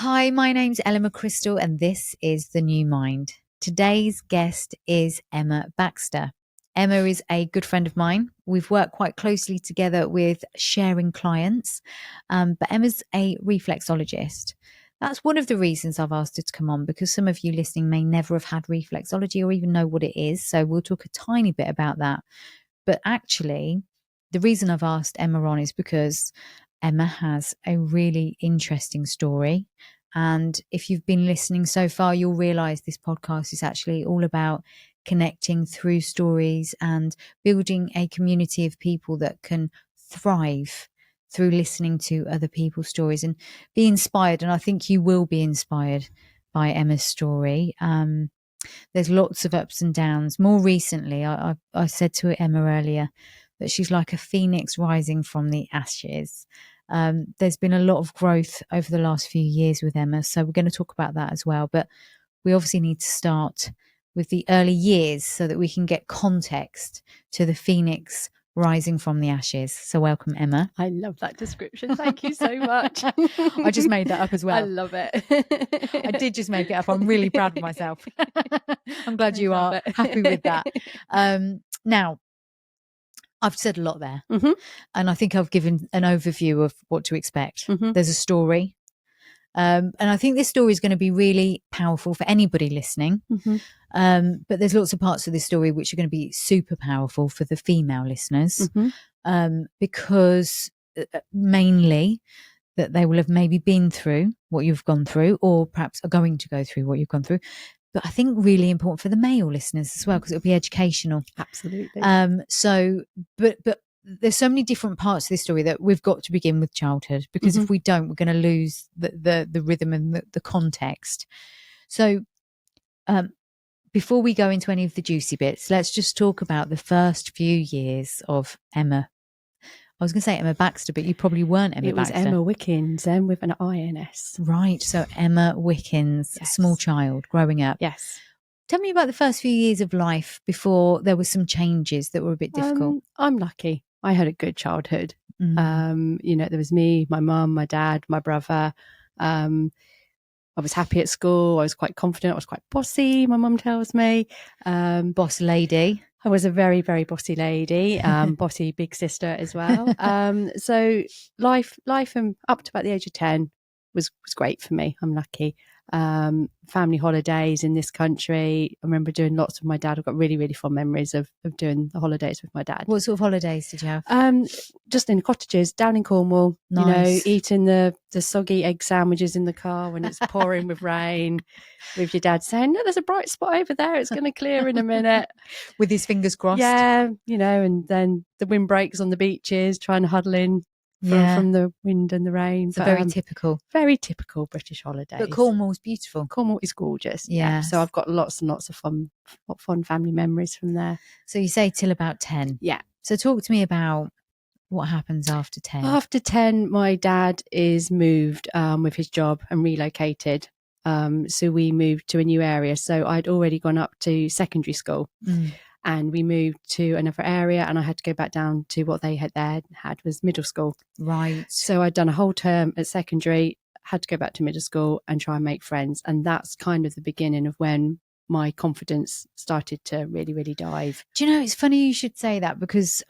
Hi, my name's Emma Crystal and this is The New Mind. Today's guest is Emma Baxter. Emma is a good friend of mine. We've worked quite closely together with sharing clients, but Emma's a reflexologist. That's one of the reasons I've asked her to come on, because some of you listening may never have had reflexology or even know what it is. So we'll talk a tiny bit about that. But actually, the reason I've asked Emma on is because Emma has a really interesting story. And if you've been listening so far, you'll realize this podcast is actually all about connecting through stories and building a community of people that can thrive through listening to other people's stories and be inspired. And I think you will be inspired by Emma's story. There's lots of ups and downs. More recently, I said to Emma earlier that she's like a phoenix rising from the ashes. There's been a lot of growth over the last few years with Emma, so we're going to talk about that as well. But we obviously need to start with the early years so that we can get context to the phoenix rising from the ashes. So welcome, Emma. I love that description. Thank you so much. I just made that up as well. I love it. I did just make it up. I'm really proud of myself. I'm glad you are happy with that. Now, I've said a lot there, and I think I've given an overview of what to expect. There's a story, and I think this story is going to be really powerful for anybody listening. But there's lots of parts of this story which are going to be super powerful for the female listeners, because mainly that they will have maybe been through what you've gone through, or perhaps are going to go through what you've gone through. But I think really important for the male listeners as well, because it'll be educational. Absolutely. But there's so many different parts of this story that we've got to begin with childhood, because if we don't, we're going to lose the rhythm and the context. So before we go into any of the juicy bits, let's just talk about the first few years of Emma. I was going to say Emma Baxter, but you probably weren't Emma Baxter. It was Emma Wickens, with an INS. Right. So Emma Wickens, Yes. Small child growing up. Yes. Tell me about the first few years of life before there were some changes that were a bit difficult. I'm lucky. I had a good childhood. There was me, my mum, my dad, my brother. I was happy at school. I was quite confident. I was quite bossy, my mum tells me. Boss lady. I was a very, very bossy lady, bossy big sister as well. So life up to about the age of 10 was great for me. I'm lucky. Family holidays in this country. I remember doing lots with my dad. I've got really, really fond memories of doing the holidays with my dad. What sort of holidays did you have? Just in the cottages down in Cornwall. Nice. Eating the soggy egg sandwiches in the car when it's pouring with rain, with your dad saying, "No, there's a bright spot over there. It's going to clear in a minute." With his fingers crossed. Yeah, and then the wind breaks on the beaches, trying to huddle in from the wind and the rain. So very typical British holidays. But Cornwall's beautiful. Cornwall is gorgeous. Yeah. So I've got lots and lots of fun family memories from there. So you say till about 10. Yeah. So talk to me about what happens after 10. After 10, my dad is moved with his job and relocated. So we moved to a new area. So I'd already gone up to secondary school. And we moved to another area, and I had to go back down to what they had was middle school. Right. So I'd done a whole term at secondary, had to go back to middle school and try and make friends. And that's kind of the beginning of when my confidence started to really, really dive. Do you know, it's funny you should say that, because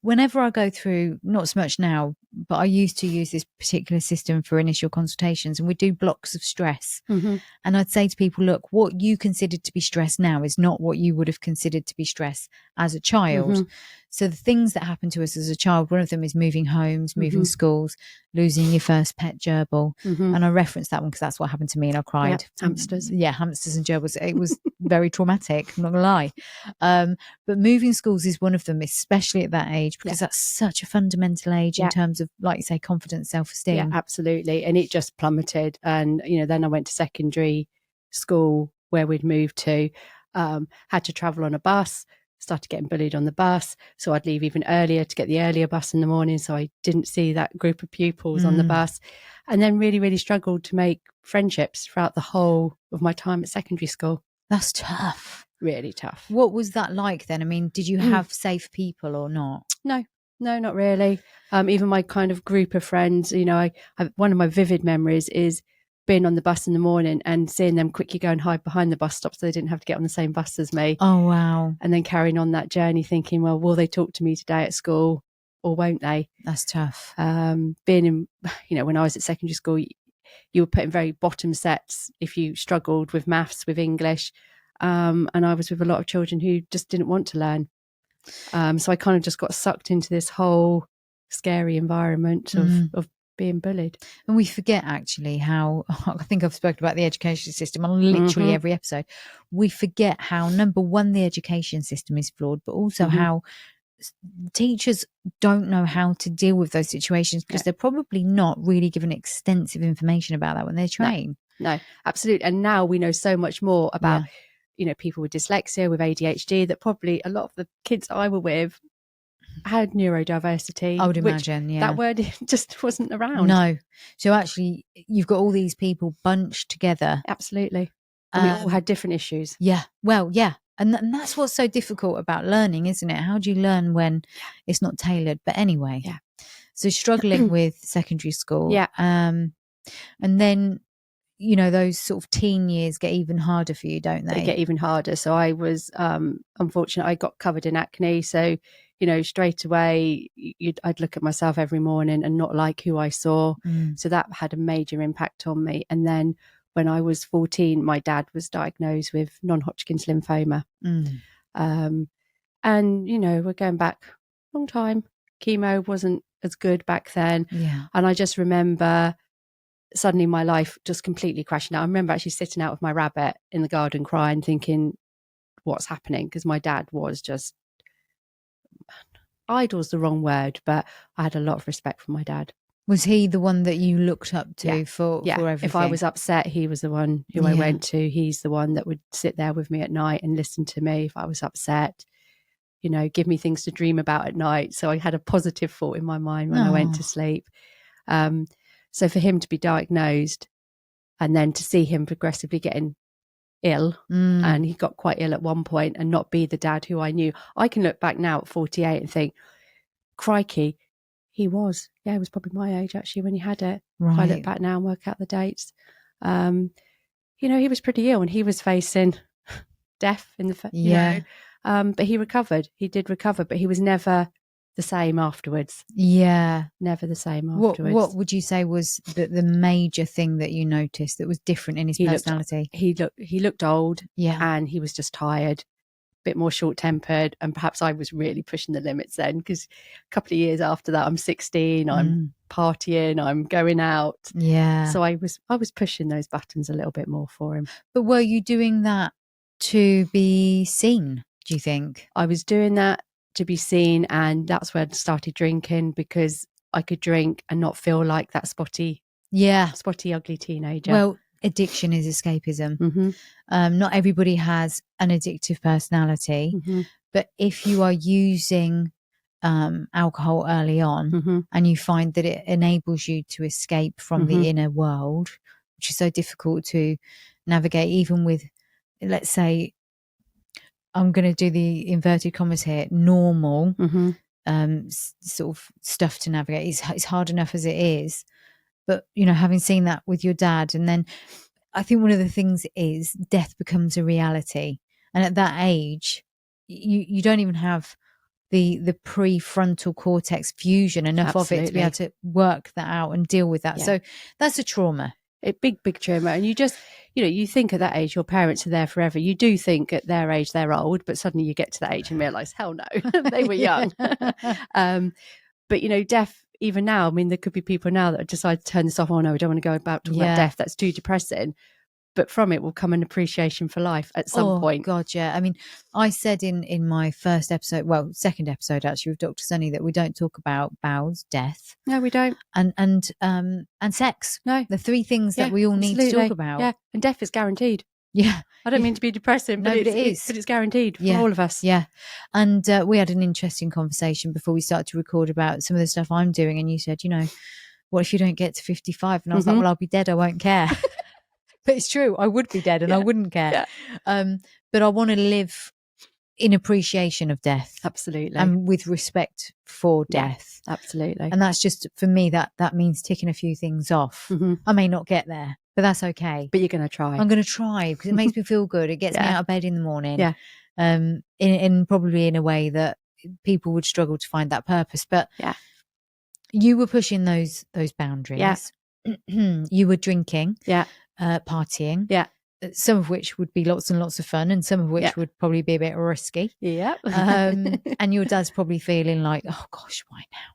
whenever I go through, not so much now, but I used to use this particular system for initial consultations, and we do blocks of stress. And I'd say to people, look, what you considered to be stress now is not what you would have considered to be stress as a child. So the things that happen to us as a child, one of them is moving homes, moving schools, losing your first pet gerbil. And I referenced that one because that's what happened to me, and I cried. Yeah, hamsters. Yeah, hamsters and gerbils. It was very traumatic, I'm not gonna lie. But moving schools is one of them, especially at that age, because that's such a fundamental age in terms of, like you say, confidence, self-esteem. Yeah, absolutely. And it just plummeted. And, then I went to secondary school where we'd moved to, had to travel on a bus, started getting bullied on the bus. So I'd leave even earlier to get the earlier bus in the morning. So I didn't see that group of pupils on the bus. And then really, really struggled to make friendships throughout the whole of my time at secondary school. That's tough. Really tough. What was that like then? I mean, did you have safe people or not? No, No, not really. Even my kind of group of friends, one of my vivid memories is being on the bus in the morning and seeing them quickly go and hide behind the bus stop so they didn't have to get on the same bus as me. Oh, wow. And then carrying on that journey thinking, well, will they talk to me today at school or won't they? That's tough. Being in, when I was at secondary school, you were put in very bottom sets if you struggled with maths, with English. And I was with a lot of children who just didn't want to learn. So I kind of just got sucked into this whole scary environment of being bullied. And we forget actually how, I think I've spoken about the education system on literally every episode. We forget how, number one, the education system is flawed, but also how teachers don't know how to deal with those situations because they're probably not really given extensive information about that when they train. No, absolutely. And now we know so much more about, people with dyslexia, with ADHD, that probably a lot of the kids I were with had neurodiversity. I would imagine, that word just wasn't around. No. So actually, you've got all these people bunched together. Absolutely. And we all had different issues. Yeah. Well, yeah. And that's what's so difficult about learning, isn't it? How do you learn when it's not tailored? But anyway, so struggling with secondary school. Yeah. And then, those sort of teen years get even harder for you, don't they? They get even harder. So I was unfortunate. I got covered in acne. So, straight away, I'd look at myself every morning and not like who I saw. So that had a major impact on me. And then when I was 14, my dad was diagnosed with non-Hodgkin's lymphoma. And, we're going back a long time. Chemo wasn't as good back then. Yeah. And I just remember suddenly my life just completely crashing out. I remember actually sitting out with my rabbit in the garden crying, thinking, what's happening? Because my dad was just, idol's the wrong word, but I had a lot of respect for my dad. Was he the one that you looked up to for everything? If I was upset, he was the one who I went to. He's the one that would sit there with me at night and listen to me if I was upset, give me things to dream about at night. So I had a positive thought in my mind when I went to sleep. So for him to be diagnosed and then to see him progressively getting ill, and he got quite ill at one point, and not be the dad who I knew. I can look back now at 48 and think, crikey, he was probably my age actually when he had it. Right. If I look back now and work out the dates, he was pretty ill and he was facing death in the but he recovered. He did recover, but he was never the same afterwards. Yeah. Never the same afterwards. What would you say was the major thing that you noticed that was different in his personality? He looked old, and he was just tired, a bit more short-tempered, and perhaps I was really pushing the limits then, because a couple of years after that, I'm 16, I'm partying, I'm going out. Yeah. So I was pushing those buttons a little bit more for him. But were you doing that to be seen, do you think? I was doing that to be seen, and that's where I started drinking, because I could drink and not feel like that spotty, ugly teenager. Well, addiction is escapism. Not everybody has an addictive personality, but if you are using alcohol early on and you find that it enables you to escape from the inner world, which is so difficult to navigate, even with, let's say, I'm going to do the inverted commas here, normal sort of stuff to navigate. It's hard enough as it is. But, having seen that with your dad, and then I think one of the things is death becomes a reality. And at that age, you don't even have the prefrontal cortex fusion enough of it to be able to work that out and deal with that. So that's a trauma. A big trauma. And you just, you think at that age, your parents are there forever. You do think at their age they're old, but suddenly you get to that age and realise, hell no, they were young. But, death, even now, I mean, there could be people now that decide to turn this off. Oh no, I don't want to go about talking about death. That's too depressing. But from it will come an appreciation for life at some point. God, yeah. I mean, I said in my second episode actually with Dr. Sunny, that we don't talk about bowels, death. No, we don't. And sex. No. The three things that we all need to talk about. Yeah, and death is guaranteed. Yeah. I don't mean to be depressing, but it is. But it's guaranteed for all of us. Yeah. And we had an interesting conversation before we started to record about some of the stuff I'm doing. And you said, what if you don't get to 55? And I was like, well, I'll be dead. I won't care. But it's true. I would be dead and I wouldn't care. Yeah. But I want to live in appreciation of death. Absolutely. And with respect for death. Absolutely. And that's just, for me, that means ticking a few things off. Mm-hmm. I may not get there, but that's okay. But you're going to try. I'm going to try because it makes me feel good. It gets me out of bed in the morning. Yeah. In probably in a way that people would struggle to find that purpose. But yeah, you were pushing those boundaries. Yeah. You were drinking. Yeah. Partying. Yeah. Some of which would be lots and lots of fun, and some of which would probably be a bit risky. Yeah. And your dad's probably feeling like, oh gosh, why now?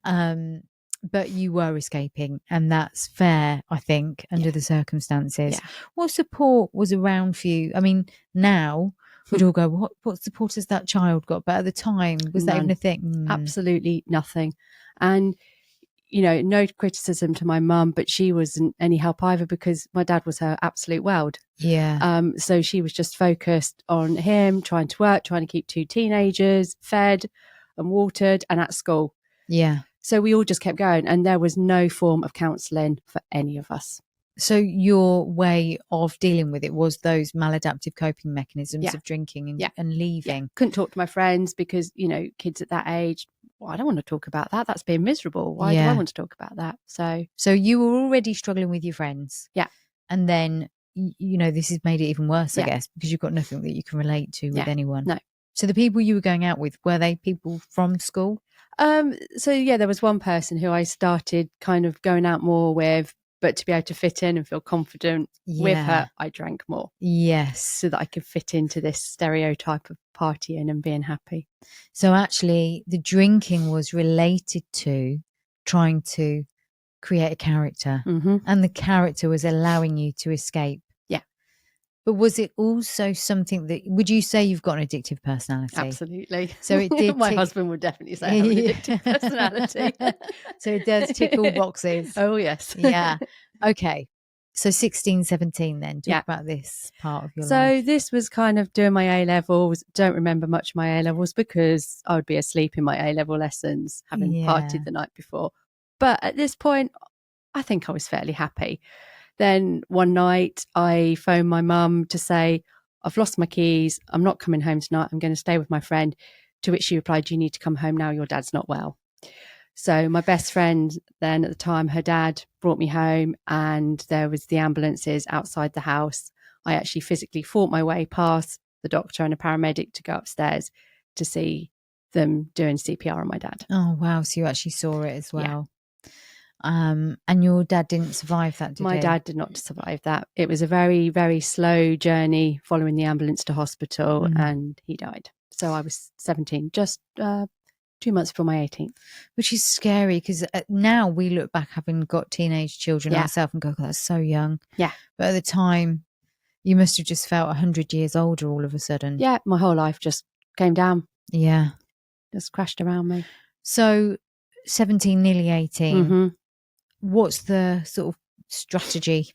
Yeah. But you were escaping, and that's fair, I think, under the circumstances. Yeah. What support was around for you? I mean, now we'd all go, what support has that child got? But at the time, was that even a thing? Absolutely nothing. And no criticism to my mum, but she wasn't any help either because my dad was her absolute world. Yeah. So she was just focused on him, trying to work, trying to keep two teenagers fed and watered and at school. Yeah. So we all just kept going, and there was no form of counselling for any of us. So your way of dealing with it was those maladaptive coping mechanisms of drinking and leaving. Yeah. Couldn't talk to my friends because, kids at that age, well, I don't want to talk about that. That's being miserable. Why do I want to talk about that? So you were already struggling with your friends. Yeah. And then, this has made it even worse, I guess, because you've got nothing that you can relate to with anyone. No. So the people you were going out with, were they people from school? There was one person who I started kind of going out more with, but to be able to fit in and feel confident with her, I drank more. Yes. So that I could fit into this stereotype of partying and being happy. So actually the drinking was related to trying to create a character, and the character was allowing you to escape. Yeah. But was it also something that, would you say you've got an addictive personality? Absolutely. So it did. My husband would definitely say I have an addictive personality. So it does tick all boxes. Oh, yes. Yeah. Okay. So 16, 17 then. Talk about this part of your life. So this was kind of doing my A-levels. Don't remember much of my A-levels because I would be asleep in my A-level lessons, having partied the night before. But at this point, I think I was fairly happy. Then one night I phoned my mum to say, I've lost my keys. I'm not coming home tonight. I'm going to stay with my friend. To which she replied, you need to come home now. Your dad's not well. So my best friend then at the time, her dad brought me home, and there was the ambulances outside the house. I actually physically fought my way past the doctor and a paramedic to go upstairs to see them doing CPR on my dad. Oh, wow. So you actually saw it as well. And your dad didn't survive that, did he? My dad did not survive that. It was a very, very slow journey following the ambulance to hospital, and he died. So I was 17, just 2 months before my 18th. Which is scary because now we look back having got teenage children ourselves and go, God, that's so young. Yeah. But at the time, you must have just felt 100 years older all of a sudden. Yeah, my whole life just came down. Yeah. Just crashed around me. So 17, nearly 18. What's the sort of strategy?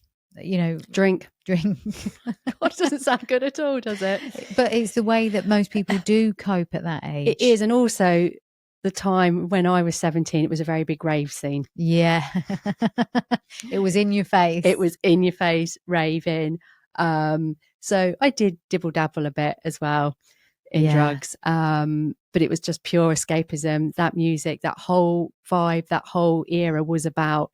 Drink. God, doesn't sound good at all, does it? But it's the way that most people do cope at that age. It is. And also the time when I was 17, it was a very big rave scene. Yeah. It was in your face. It was in your face, raving. So I did dibble dabble a bit as well in drugs. But it was just pure escapism. That music, that whole vibe, that whole era was about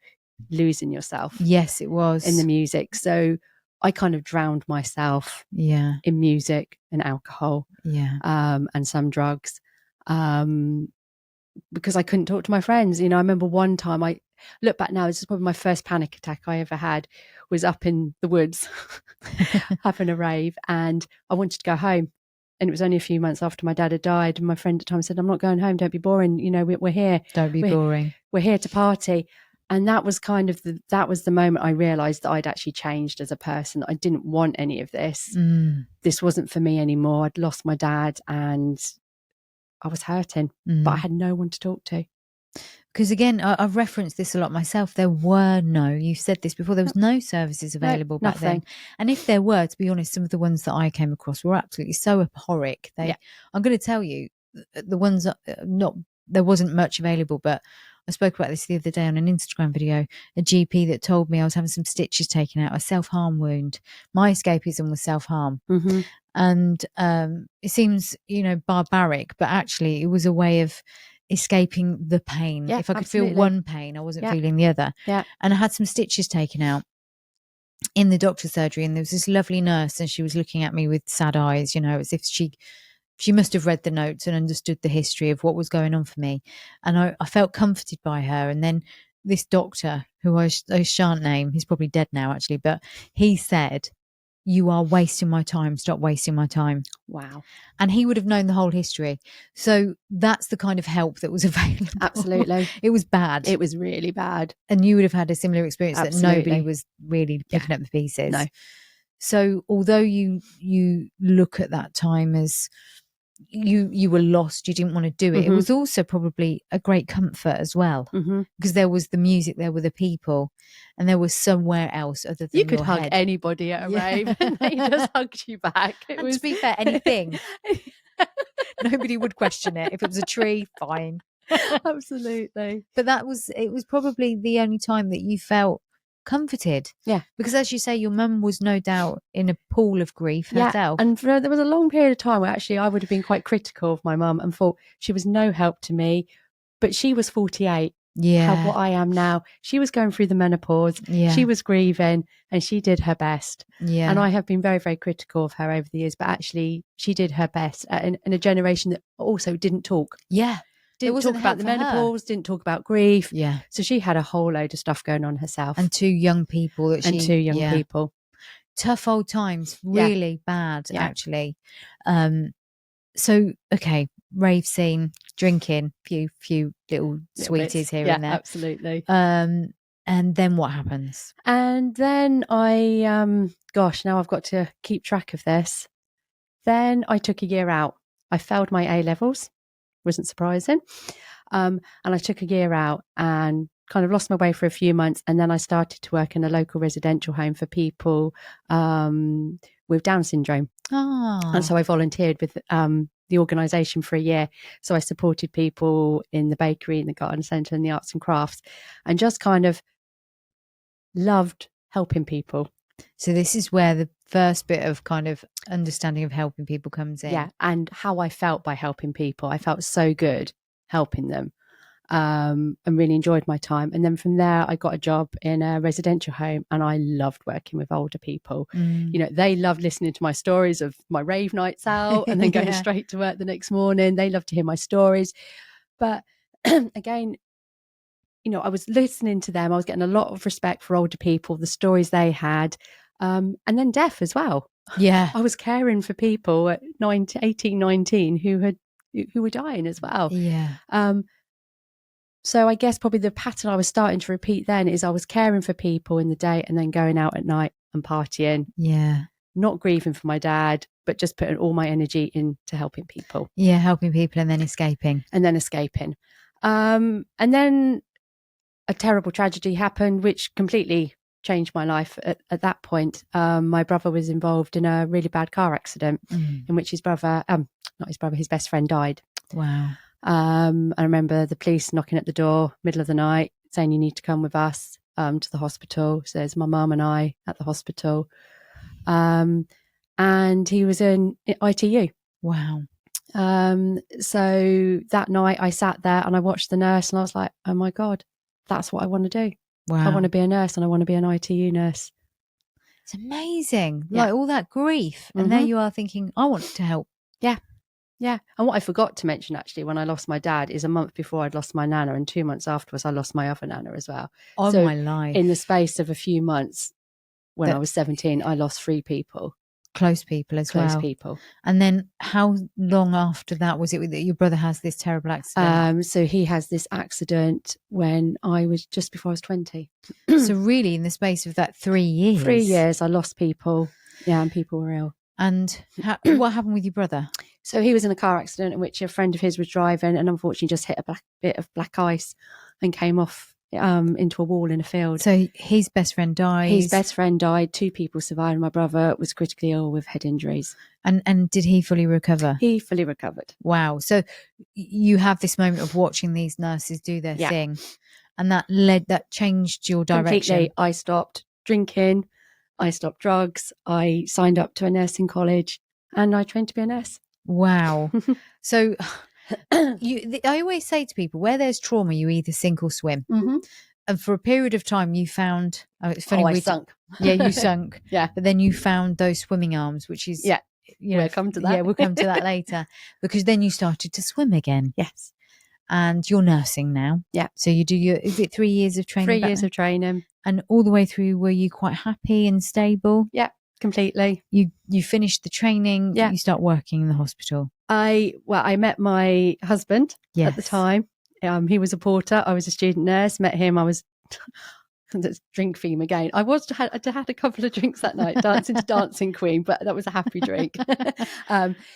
losing yourself. Yes, it was. In the music. So I kind of drowned myself in music and alcohol and some drugs because I couldn't talk to my friends. I remember one time, I look back now, this is probably my first panic attack I ever had, was up in the woods having a rave, and I wanted to go home. And it was only a few months after my dad had died. And my friend at the time said, I'm not going home. Don't be boring. We're here. Don't be boring. We're here to party. And that was kind of the moment I realized that I'd actually changed as a person. I didn't want any of this. This wasn't for me anymore. I'd lost my dad and I was hurting, but I had no one to talk to. Because again, I've referenced this a lot myself. You've said this before, there was no services available back then. And if there were, to be honest, some of the ones that I came across were absolutely so abhorric. I'm going to tell you, the ones there wasn't much available, but I spoke about this the other day on an Instagram video, a GP that told me I was having some stitches taken out, a self-harm wound. My escapism was self-harm. And it seems, barbaric, but actually it was a way of escaping the pain. Yeah, If I could absolutely. feel one pain, I wasn't Yeah. feeling the other. Yeah. And I had some stitches taken out in the doctor's surgery, and there was this lovely nurse, and she was looking at me with sad eyes, as if she must have read the notes and understood the history of what was going on for me. And I felt comforted by her. And then this doctor, who I shan't name, he's probably dead now actually, but he said, "You are wasting my time. Stop wasting my time." Wow. And he would have known the whole history. So that's the kind of help that was available. Absolutely. It was bad. It was really bad. And you would have had a similar experience that nobody Absolutely. was really picking up the pieces. No. So although you look at that time as you were lost, you didn't want to do it, it was also probably a great comfort as well, because there was the music, there were the people, and there was somewhere else other than you could your hug head. anybody at a rave and they just hugged you back. It was, to be fair, anything. Nobody would question it. If it was a tree, fine. Absolutely. But it was probably the only time that you felt comforted. Yeah. Because as you say, your mum was no doubt in a pool of grief herself. And there was a long period of time where actually I would have been quite critical of my mum and thought she was no help to me. But she was 48. Yeah. What I am now. She was going through the menopause. Yeah. She was grieving and she did her best. Yeah. And I have been very, very critical of her over the years, but actually she did her best in a generation that also didn't talk. Yeah. Didn't talk about the menopause, didn't talk about grief. Yeah. So she had a whole load of stuff going on herself. And two young people people. Tough old times, really bad, actually. So, okay, rave scene, drinking, few little sweeties here and there. Absolutely. And then what happens? And then I, now I've got to keep track of this. Then I took a year out. I failed my A levels. Wasn't surprising. And I took a year out and kind of lost my way for a few months. And then I started to work in a local residential home for people with Down syndrome. Oh. And so I volunteered with the organisation for a year. So I supported people in the bakery, in the garden centre, and the arts and crafts, and just kind of loved helping people. So this is where the first bit of kind of understanding of helping people comes in. Yeah, and how I felt by helping people. I felt so good helping them, and really enjoyed my time. And then from there, I got a job in a residential home, and I loved working with older people. They loved listening to my stories of my rave nights out and then going straight to work the next morning. They loved to hear my stories. But again, I was listening to them. I was getting a lot of respect for older people, the stories they had, and then deaf as well. Yeah. I was caring for people at 18, 19 who were dying as well. Yeah. So I guess probably the pattern I was starting to repeat then is I was caring for people in the day and then going out at night and partying. Yeah. Not grieving for my dad, but just putting all my energy into helping people. Yeah, helping people and then escaping. And then a terrible tragedy happened, which completely changed my life at that point. My brother was involved in a really bad car accident in which his best friend died. Wow. I remember the police knocking at the door middle of the night saying, "You need to come with us to the hospital." So there's my mum and I at the hospital. And he was in ITU. Wow. So that night I sat there and I watched the nurse and I was like, oh my God, that's what I want to do. Wow. I want to be a nurse and I want to be an ITU nurse. It's amazing. Like all that grief. And there you are thinking, I want to help. Yeah. Yeah. And what I forgot to mention actually when I lost my dad is a month before I'd lost my nana and 2 months afterwards I lost my other nana as well. Oh, so my life. In the space of a few months when I was 17, I lost 3 people. Close people as well. Close people. And then how long after that was it that your brother has this terrible accident? So he has this accident when I was just before I was 20. So really in the space of that 3 years? 3 years, I lost people. Yeah, and people were ill. And what happened with your brother? So he was in a car accident in which a friend of his was driving and unfortunately just hit a bit of black ice and came off into a wall in a field. So his best friend died. His best friend died. 2 people survived. My brother was critically ill with head injuries. And did he fully recover? He fully recovered. Wow. So you have this moment of watching these nurses do their thing, and that changed your direction. Completely. I stopped drinking. I stopped drugs. I signed up to a nursing college. And I trained to be a nurse. Wow. So I always say to people, where there's trauma, you either sink or swim. Mm-hmm. And for a period of time, you found, it's funny, I sunk. Yeah, you sunk. Yeah. But then you found those swimming arms, which is, Yeah. we'll come to that. Yeah, we'll come to that later, because then you started to swim again. Yes. And you're nursing now. Yeah. So you do is it 3 years of training? 3 years of training. And all the way through, were you quite happy and stable? Yeah, completely. You finished the training. Yeah. You start working in the hospital. I met my husband Yes. at the time. He was a porter. I was a student nurse. Met him. I was that's drink theme again. I had a couple of drinks that night, dancing to Dancing Queen, but that was a happy drink.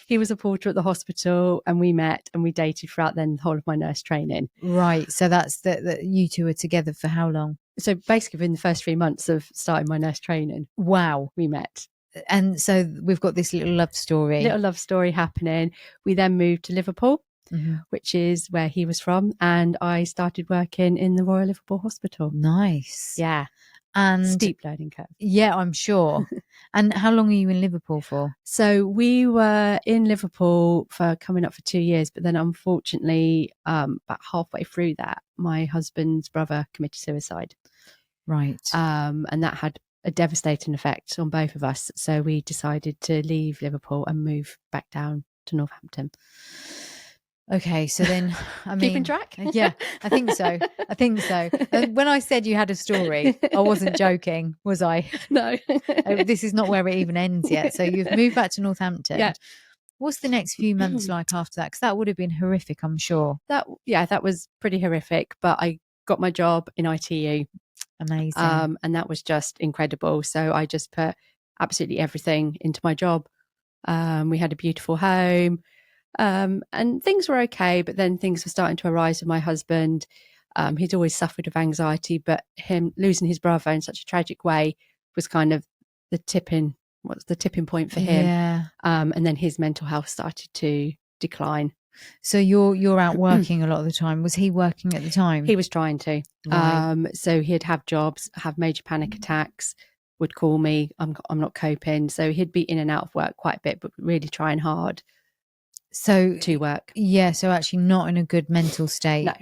He was a porter at the hospital, and we met and we dated throughout then the whole of my nurse training. Right. So that's that you two were together for how long? So basically, within the first 3 months of starting my nurse training, wow, we met. And so we've got this little love story happening. We then moved to Liverpool, mm-hmm. which is where he was from, and I started working in the Royal Liverpool Hospital. Nice. Yeah. And steep learning curve. Yeah, I'm sure. And how long are you in Liverpool for? So we were in Liverpool for coming up for 2 years, but then unfortunately, about halfway through that, my husband's brother committed suicide. Right. And that had a devastating effect on both of us. So we decided to leave Liverpool and move back down to Northampton. Okay, so then, I mean, keeping track? Yeah, I think so. When I said you had a story, I wasn't joking, was I? No. This is not where it even ends yet. So you've moved back to Northampton. Yeah. What's the next few months like after that? Because that would have been horrific, I'm sure. That was pretty horrific, but I got my job in ITU. Amazing. And that was just incredible. So I just put absolutely everything into my job. We had a beautiful home. And things were okay, but then things were starting to arise with my husband. He'd always suffered of anxiety, but him losing his brother in such a tragic way was kind of the tipping point for him. Yeah. And then his mental health started to decline. So you're out working a lot of the time. Was he working at the time? He was trying to. Right. So he'd have jobs, have major panic attacks, would call me, I'm not coping. So he'd be in and out of work quite a bit, but really trying hard to work. Yeah, so actually not in a good mental state. No.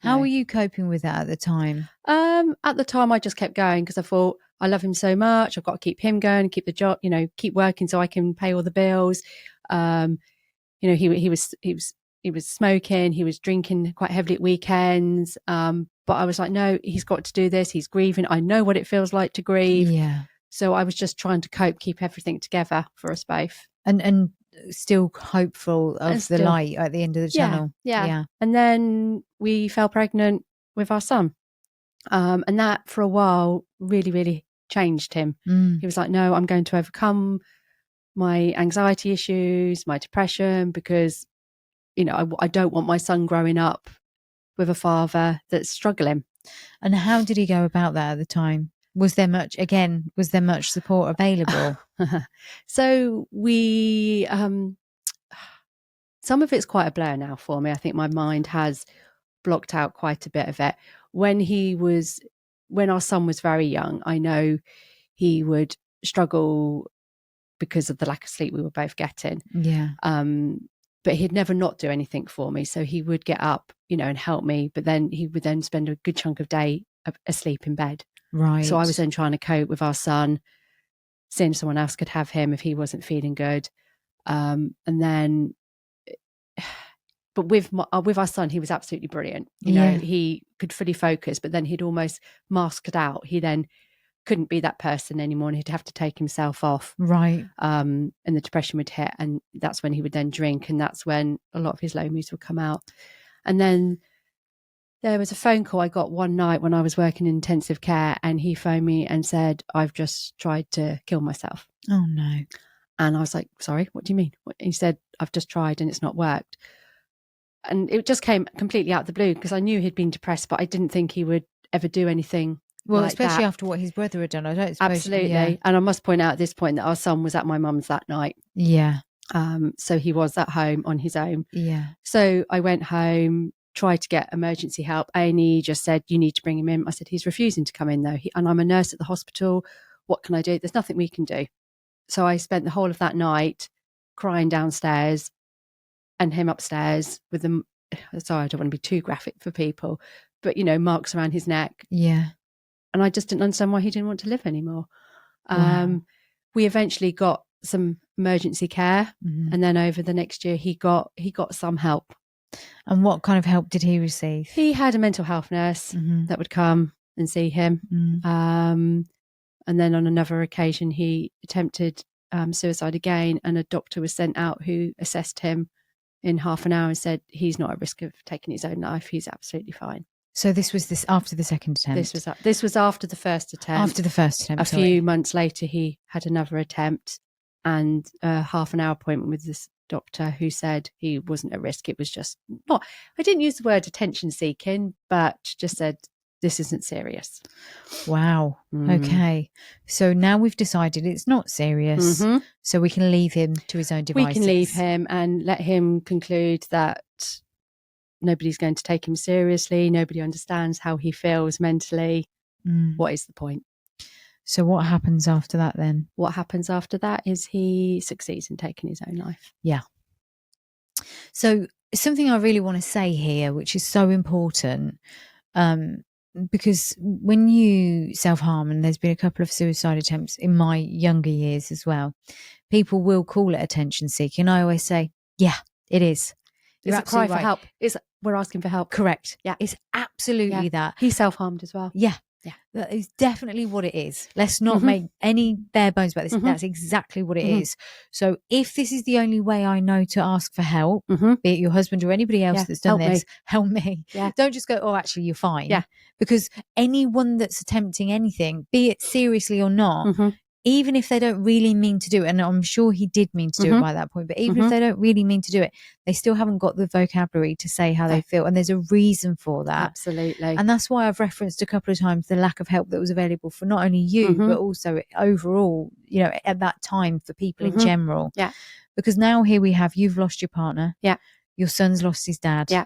How were you coping with that at the time? At the time I just kept going because I thought I love him so much. I've got to keep him going, keep the job, keep working so I can pay all the bills. He was smoking, he was drinking quite heavily at weekends. But I was like, no, he's got to do this. He's grieving. I know what it feels like to grieve. Yeah. So I was just trying to cope, keep everything together for us both. And still hopeful of the light at the end of the tunnel. Yeah. And then we fell pregnant with our son. And that for a while really, really changed him. He was like, no, I'm going to overcome my anxiety issues, my depression, because, I don't want my son growing up with a father that's struggling. And how did he go about that at the time? Was there much support available? So we, some of it's quite a blur now for me. I think my mind has blocked out quite a bit of it. When our son was very young, I know he would struggle because of the lack of sleep we were both getting. Yeah. But he'd never not do anything for me. So he would get up, and help me, but then he would then spend a good chunk of day asleep in bed. Right. So I was then trying to cope with our son, seeing if someone else could have him if he wasn't feeling good. And then, but with our son, he was absolutely brilliant. He could fully focus, but then he'd almost mask it out. He then couldn't be that person anymore, and he'd have to take himself off. Right. And the depression would hit, and that's when he would then drink, and that's when a lot of his low moods would come out. And then there was a phone call I got one night when I was working in intensive care, and he phoned me and said, I've just tried to kill myself. Oh no. And I was like, sorry, what do you mean? He said, I've just tried and it's not worked. And it just came completely out of the blue because I knew he'd been depressed, but I didn't think he would ever do anything. Well, like especially that. after what his brother had done. I don't suppose. Absolutely. Yeah. And I must point out at this point that our son was at my mum's that night. Yeah. So he was at home on his own. Yeah. So I went home, tried to get emergency help. A&E just said, you need to bring him in. I said, he's refusing to come in though. And I'm a nurse at the hospital. What can I do? There's nothing we can do. So I spent the whole of that night crying downstairs and him upstairs with them. Sorry, I don't want to be too graphic for people, but, you know, marks around his neck. Yeah. And I just didn't understand why he didn't want to live anymore. Wow. We eventually got some emergency care, and then over the next year he got some help. And what kind of help did he receive? He had a mental health nurse that would come and see him. And then on another occasion he attempted suicide again, and a doctor was sent out who assessed him in half an hour and said he's not at risk of taking his own life. He's absolutely fine. So this was after the second attempt? This was after the first attempt. After the first attempt, A few months later, he had another attempt and a half an hour appointment with this doctor who said he wasn't at risk. It was just not, I didn't use the word attention seeking, but just said, this isn't serious. Wow. Okay. So now we've decided it's not serious. So we can leave him to his own devices. We can leave him and let him conclude that nobody's going to take him seriously. Nobody understands how he feels mentally. What is the point? So what happens after that then? What happens after that is he succeeds in taking his own life. Yeah. So something I really want to say here, which is so important, because when you self-harm, and there's been a couple of suicide attempts in my younger years as well, people will call it attention seeking. I always say, yeah, it is. It's a cry for help. We're asking for help. Correct. Yeah. It's absolutely that. He self-harmed as well. Yeah. Yeah. That is definitely what it is. Let's not make any bare bones about this. That's exactly what it is. So if this is the only way I know to ask for help, be it your husband or anybody else that's done this, help me. Yeah. Don't just go, oh, actually, you're fine. Yeah. Because anyone that's attempting anything, be it seriously or not, even if they don't really mean to do it, and I'm sure he did mean to do it by that point, but even if they don't really mean to do it, they still haven't got the vocabulary to say how they feel. And there's a reason for that. Absolutely. And that's why I've referenced a couple of times the lack of help that was available for not only you, but also overall, you know, at that time for people in general. Yeah. Because now here we have, you've lost your partner. Yeah. Your son's lost his dad. Yeah.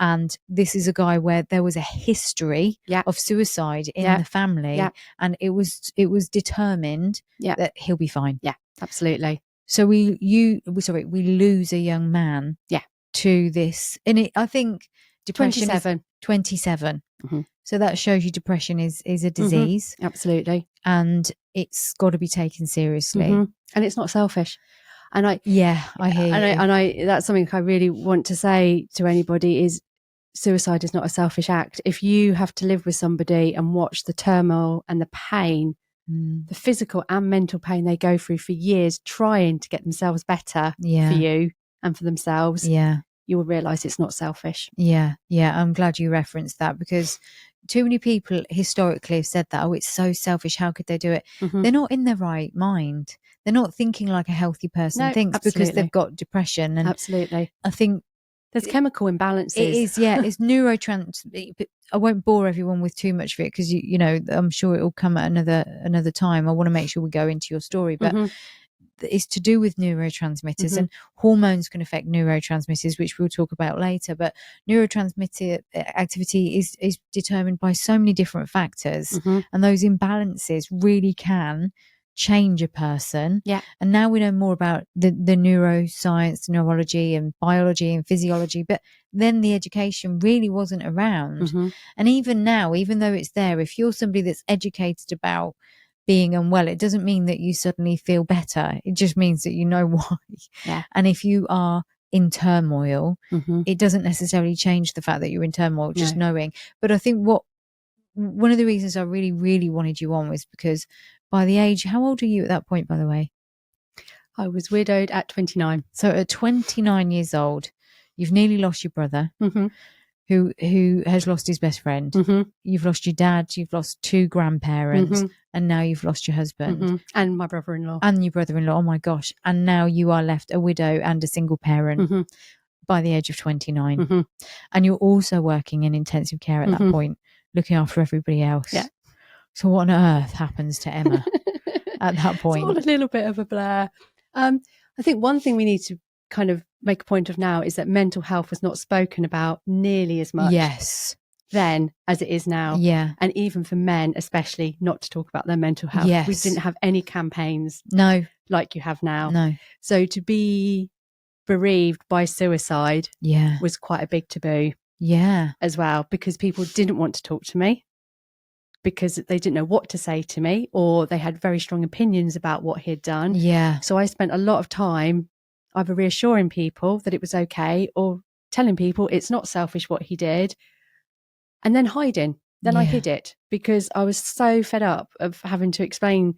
And this is a guy where there was a history of suicide in the family, and it was determined that he'll be fine. Yeah, absolutely. So we lose a young man to this, and I think depression 27. So that shows you depression is a disease. Absolutely. And it's got to be taken seriously. And it's not selfish. And I hear you. And that's something I really want to say to anybody is, suicide is not a selfish act. If you have to live with somebody and watch the turmoil and the pain, the physical and mental pain they go through for years trying to get themselves better for you and for themselves, you will realise it's not selfish. Yeah. I'm glad you referenced that, because too many people historically have said that, oh, it's so selfish, how could they do it? They're not in their right mind. They're not thinking like a healthy person thinks, because they've got depression. And I think there's chemical imbalances. It is, it's I won't bore everyone with too much of it, because you know, I'm sure it will come at another time. I want to make sure we go into your story, but it's to do with neurotransmitters, and hormones can affect neurotransmitters, which we'll talk about later. But neurotransmitter activity is determined by so many different factors, and those imbalances really can change a person. And now we know more about the neuroscience, neurology and biology and physiology, but then the education really wasn't around. And even now, even though it's there, if you're somebody that's educated about being unwell, it doesn't mean that you suddenly feel better. It just means that you know why. And if you are in turmoil, it doesn't necessarily change the fact that you're in turmoil, just knowing. But I think one of the reasons I really, really wanted you on was because by the age, how old are you at that point, by the way? I was widowed at 29. So at 29 years old, you've nearly lost your brother, who has lost his best friend. You've lost your dad, you've lost 2 grandparents, and now you've lost your husband. And my brother-in-law. And your brother-in-law, oh my gosh. And now you are left a widow and a single parent by the age of 29. And you're also working in intensive care at that point, looking after everybody else. Yeah. So what on earth happens to Emma at that point? It's all a little bit of a blur. I think one thing we need to kind of make a point of now is that mental health was not spoken about nearly as much then as it is now. Yeah. And even for men, especially, not to talk about their mental health. Yes. We didn't have any campaigns like you have now. No. So to be bereaved by suicide Yeah. was quite a big taboo Yeah. as well, because people didn't want to talk to me because they didn't know what to say to me, or they had very strong opinions about what he'd done. Yeah. So I spent a lot of time either reassuring people that it was okay, or telling people it's not selfish what he did, and then hiding. Then I Yeah. hid it because I was so fed up of having to explain.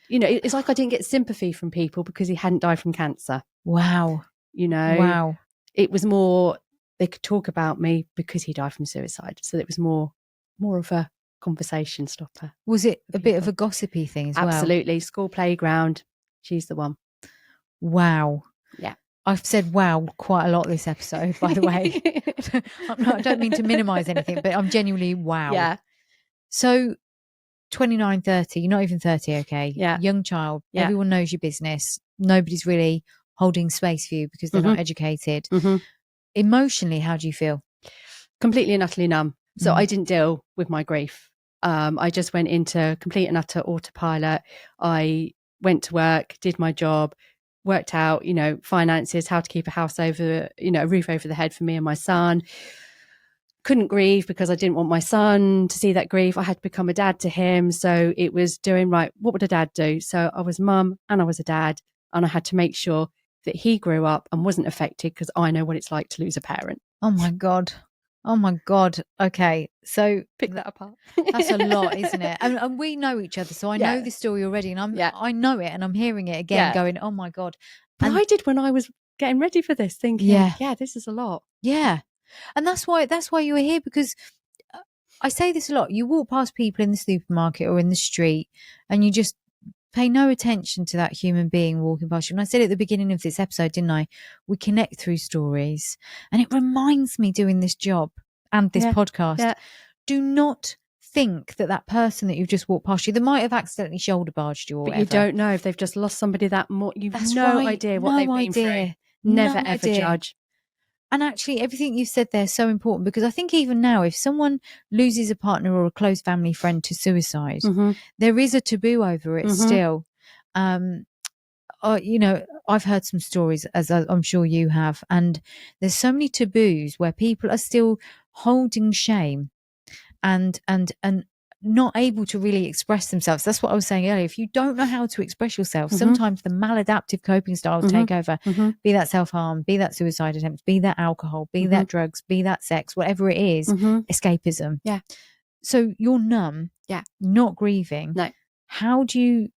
You know, it's like I didn't get sympathy from people because he hadn't died from cancer. Wow. You know, Wow. it was more they could talk about me because he died from suicide. So it was more of a conversation stopper. Was it a bit of people. a gossipy thing as well? Absolutely. School playground. She's the one. Wow. Yeah. I've said wow quite a lot this episode, by the way. I don't mean to minimize anything, but I'm genuinely wow. Yeah. So 29, 30, you're not even 30, okay? Yeah. Young child, Yeah. everyone knows your business. Nobody's really holding space for you because they're not educated. Emotionally, how do you feel? Completely and utterly numb. So I didn't deal with my grief. I just went into complete and utter autopilot. I went to work, did my job, worked out, you know, finances, how to keep a house over, you know, a roof over the head for me and my son. Couldn't grieve because I didn't want my son to see that grief. I had to become a dad to him. So it was doing, right, what would a dad do? So I was mum and I was a dad, and I had to make sure that he grew up and wasn't affected, because I know what it's like to lose a parent. Oh my God. Oh my God. Okay. So Pick that apart. that's a lot, isn't it? And we know each other. So I know this story already, and I know it, and I'm hearing it again going, oh my God. But I did when I was getting ready for this, thinking, yeah, this is a lot. Yeah. And that's why you were here, because I say this a lot. You walk past people in the supermarket or in the street and you just pay no attention to that human being walking past you. And I said at the beginning of this episode, didn't I? We connect through stories. And it reminds me, doing this job and this podcast, do not think that person that you've just walked past you, that might have accidentally shoulder barged you or whatever. You don't know if they've just lost somebody that more. You've idea what they've been through. Never ever judge. And actually, everything you've said there is so important, because I think even now, if someone loses a partner or a close family friend to suicide, there is a taboo over it still. You know, I've heard some stories, as I'm sure you have, and there's so many taboos where people are still holding shame and not able to really express themselves. That's what I was saying earlier. If you don't know how to express yourself, sometimes the maladaptive coping styles take over, be that self-harm, be that suicide attempts, be that alcohol, be that drugs, be that sex, whatever it is, escapism. Yeah. So you're numb, not grieving. No. How do you,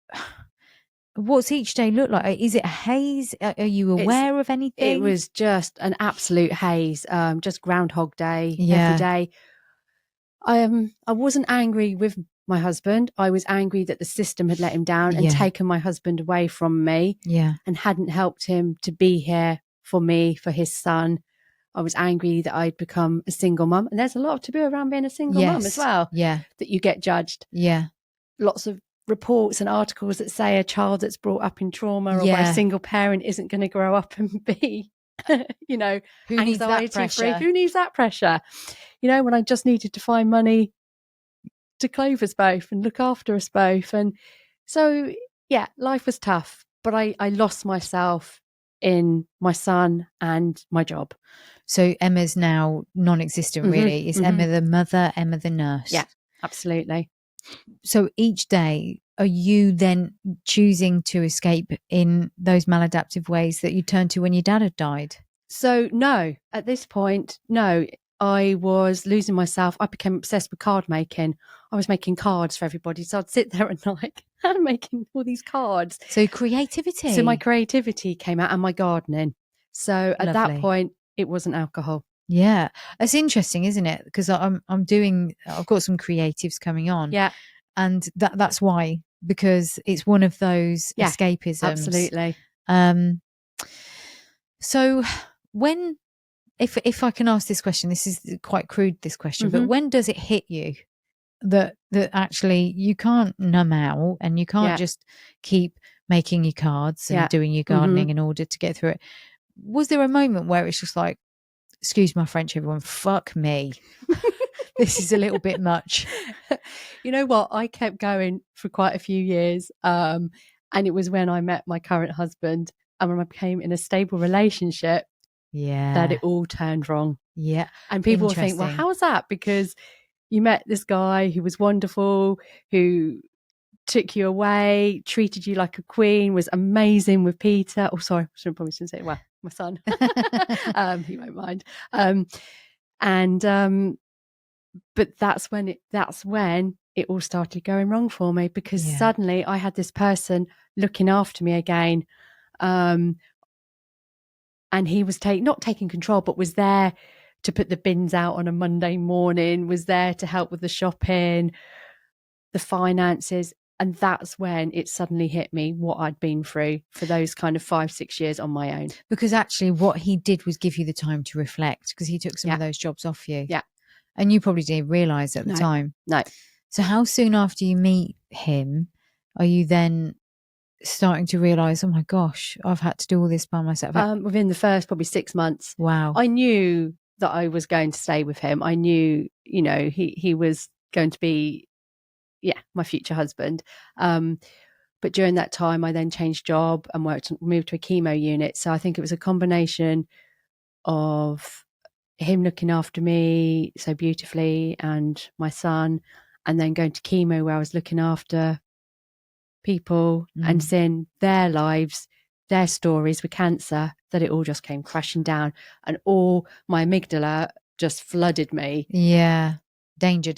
what's each day look like? Is it a haze? Are you aware of anything? It was just an absolute haze, just Groundhog Day every day. I wasn't angry with my husband. I was angry that the system had let him down and taken my husband away from me, and hadn't helped him to be here for me, for his son. I was angry that I'd become a single mum, and there's a lot of taboo around being a single mum as well. Yeah, that you get judged. Yeah, lots of reports and articles that say a child that's brought up in trauma or by a single parent isn't going to grow up and be, you know, who needs that pressure? Who needs that pressure? You know, when I just needed to find money to clothe us both and look after us both. And so, yeah, life was tough, but I lost myself in my son and my job. So Emma's now non-existent, really. Is Emma the mother, Emma the nurse? Yeah, absolutely. So each day, are you then choosing to escape in those maladaptive ways that you turned to when your dad had died? So no, at this point, no. I was losing myself. I became obsessed with card making. I was making cards for everybody. So I'd sit there at night and making all these cards. So creativity. So my creativity came out, and my gardening. So at that point, it wasn't alcohol. Yeah. It's interesting, isn't it? Because I've got some creatives coming on. Yeah. And that's why, because it's one of those escapisms. Absolutely. So when, if I can ask this question, this is quite crude, this question, but when does it hit you that actually you can't numb out and you can't just keep making your cards and doing your gardening in order to get through it? Was there a moment where it's just like, excuse my French, everyone, fuck me, this is a little bit much? You know what? I kept going for quite a few years. And it was when I met my current husband and when I became in a stable relationship that it all turned wrong. Yeah. And people will think, well, Interesting. how's that? Because you met this guy who was wonderful, who took you away, treated you like a queen, was amazing with Peter. Oh, sorry, I probably shouldn't say, well, my son. He won't mind. But that's when it all started going wrong for me, because suddenly I had this person looking after me again. And he was not taking control, but was there to put the bins out on a Monday morning, was there to help with the shopping, the finances. And that's when it suddenly hit me what I'd been through for those kind of 5-6 years on my own. Because actually what he did was give you the time to reflect, because he took some of those jobs off you. Yeah. And you probably didn't realise at the time. No. So how soon after you meet him are you then starting to realise, oh my gosh, I've had to do all this by myself? Within the first probably 6 months. Wow. I knew that I was going to stay with him. I knew, he was going to be, my future husband. But during that time, I then changed job and moved to a chemo unit. So I think it was a combination of him looking after me so beautifully and my son, and then going to chemo where I was looking after people and seeing their lives, their stories with cancer, that it all just came crashing down, and all my amygdala just flooded me. Yeah. Danger.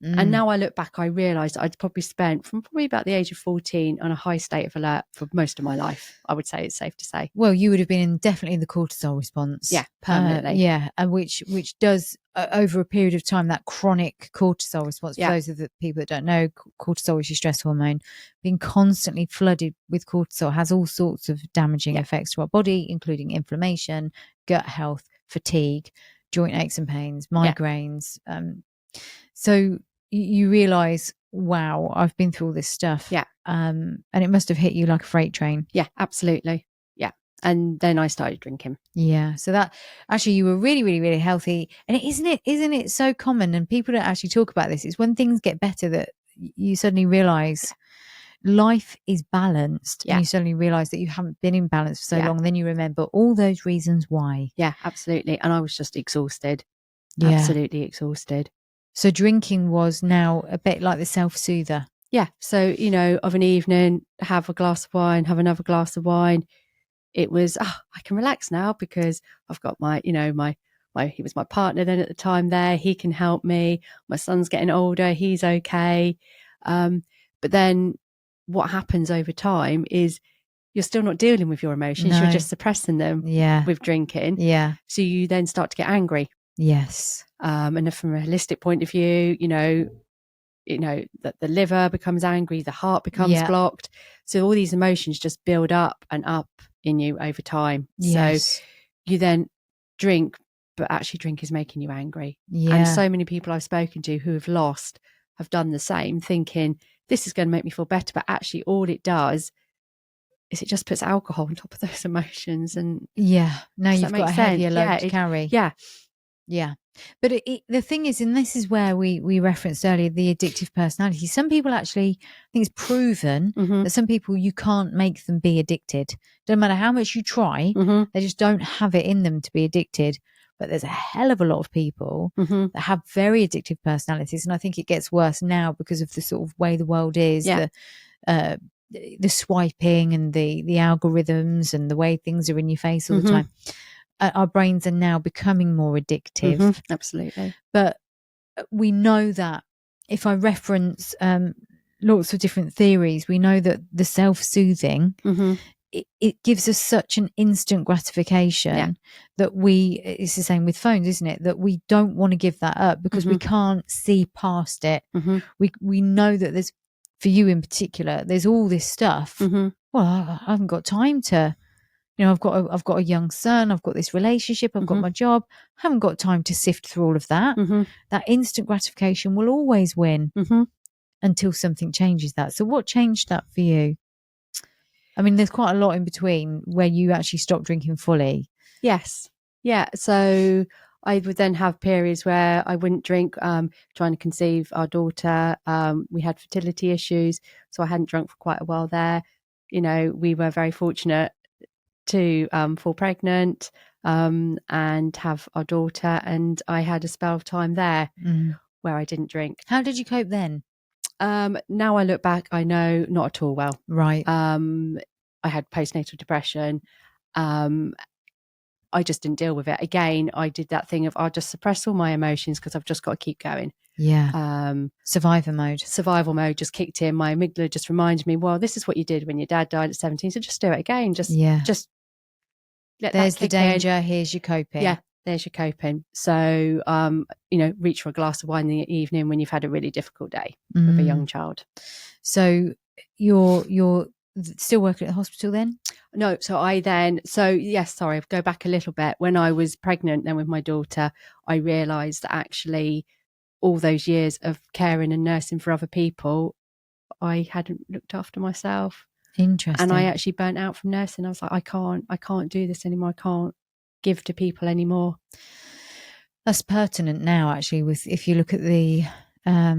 And now I look back, I realised I'd probably spent from probably about the age of 14 on a high state of alert for most of my life. I would say it's safe to say. Well, you would have been definitely in the cortisol response. Yeah, permanently. And which does, over a period of time, that chronic cortisol response, for those of the people that don't know, cortisol is your stress hormone. Being constantly flooded with cortisol has all sorts of damaging effects to our body, including inflammation, gut health, fatigue, joint aches and pains, migraines. So you realise, wow, I've been through all this stuff. Yeah. And it must have hit you like a freight train. Yeah, absolutely. Yeah. And then I started drinking. Yeah. So that actually, you were really, really, really healthy. And isn't it so common? And people don't actually talk about this. It's when things get better that you suddenly realise life is balanced. Yeah. And you suddenly realise that you haven't been in balance for so long. And then you remember all those reasons why. Yeah, absolutely. And I was just exhausted. Yeah. Absolutely exhausted. So drinking was now a bit like the self-soother. Yeah. So, of an evening, have a glass of wine, have another glass of wine. It was, I can relax now because I've got my, he was my partner then at the time there. He can help me. My son's getting older. He's okay. But then what happens over time is you're still not dealing with your emotions. No. You're just suppressing them with drinking. Yeah. So you then start to get angry. Yes. And from a holistic point of view, that the liver becomes angry, the heart becomes blocked. So all these emotions just build up and up in you over time. Yes. So you then drink, but actually drink is making you angry. Yeah. And so many people I've spoken to who have lost have done the same, thinking this is going to make me feel better. But actually all it does is it just puts alcohol on top of those emotions. And now you've got a heavier load to carry. Yeah. But the thing is, and this is where we referenced earlier, the addictive personality. Some people actually, I think it's proven that some people, you can't make them be addicted. Doesn't matter how much you try, they just don't have it in them to be addicted. But there's a hell of a lot of people that have very addictive personalities. And I think it gets worse now because of the sort of way the world is, the swiping and the algorithms and the way things are in your face all the time. Our brains are now becoming more addictive. Absolutely. But we know that if I reference lots of different theories, we know that the self-soothing, it gives us such an instant gratification that it's the same with phones, isn't it? That we don't want to give that up because we can't see past it. We know that there's, for you in particular, there's all this stuff. Well, I haven't got time to... I've got a young son, I've got this relationship, I've got my job. I haven't got time to sift through all of that. That instant gratification will always win until something changes that. So what changed that for you? I mean, there's quite a lot in between where you actually stopped drinking fully. Yes. Yeah. So I would then have periods where I wouldn't drink, trying to conceive our daughter. We had fertility issues, so I hadn't drunk for quite a while there. You know, we were very fortunate to fall pregnant and have our daughter, and I had a spell of time there where I didn't drink. How did you cope then? Now I look back, I know not at all well. Right. I had postnatal depression. I just didn't deal with it. Again, I did that thing of I'll just suppress all my emotions because I've just got to keep going. Yeah. Survivor mode. Survival mode just kicked in. My amygdala just reminded me, well, this is what you did when your dad died at 17, so just do it again. Just let there's that kick the danger. in. Here's your coping. Yeah, there's your coping. So, you know, reach for a glass of wine in the evening when you've had a really difficult day with a young child. So you're still working at the hospital then? No, yes, sorry, I'll go back a little bit. When I was pregnant then with my daughter, I realised that actually all those years of caring and nursing for other people, I hadn't looked after myself. Interesting. And I actually burnt out from nursing. I was like, I can't do this anymore. I can't give to people anymore. That's pertinent now, actually, with if you look at the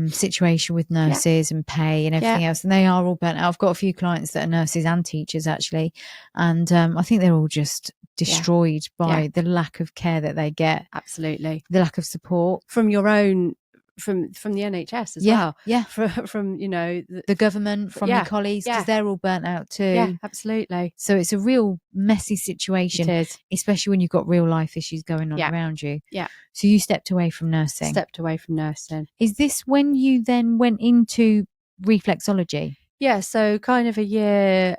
situation with nurses and pay and everything else, and they are all burnt out. I've got a few clients that are nurses and teachers actually, and I think they're all just destroyed by the lack of care that they get. Absolutely. The lack of support from your own, from the NHS as well. Yeah. From you know, the government, from your colleagues, because they're all burnt out too. Yeah, absolutely. So it's a real messy situation. It is. Especially when you've got real life issues going on around you. Yeah. So you stepped away from nursing. Is this when you then went into reflexology? Yeah, so kind of a year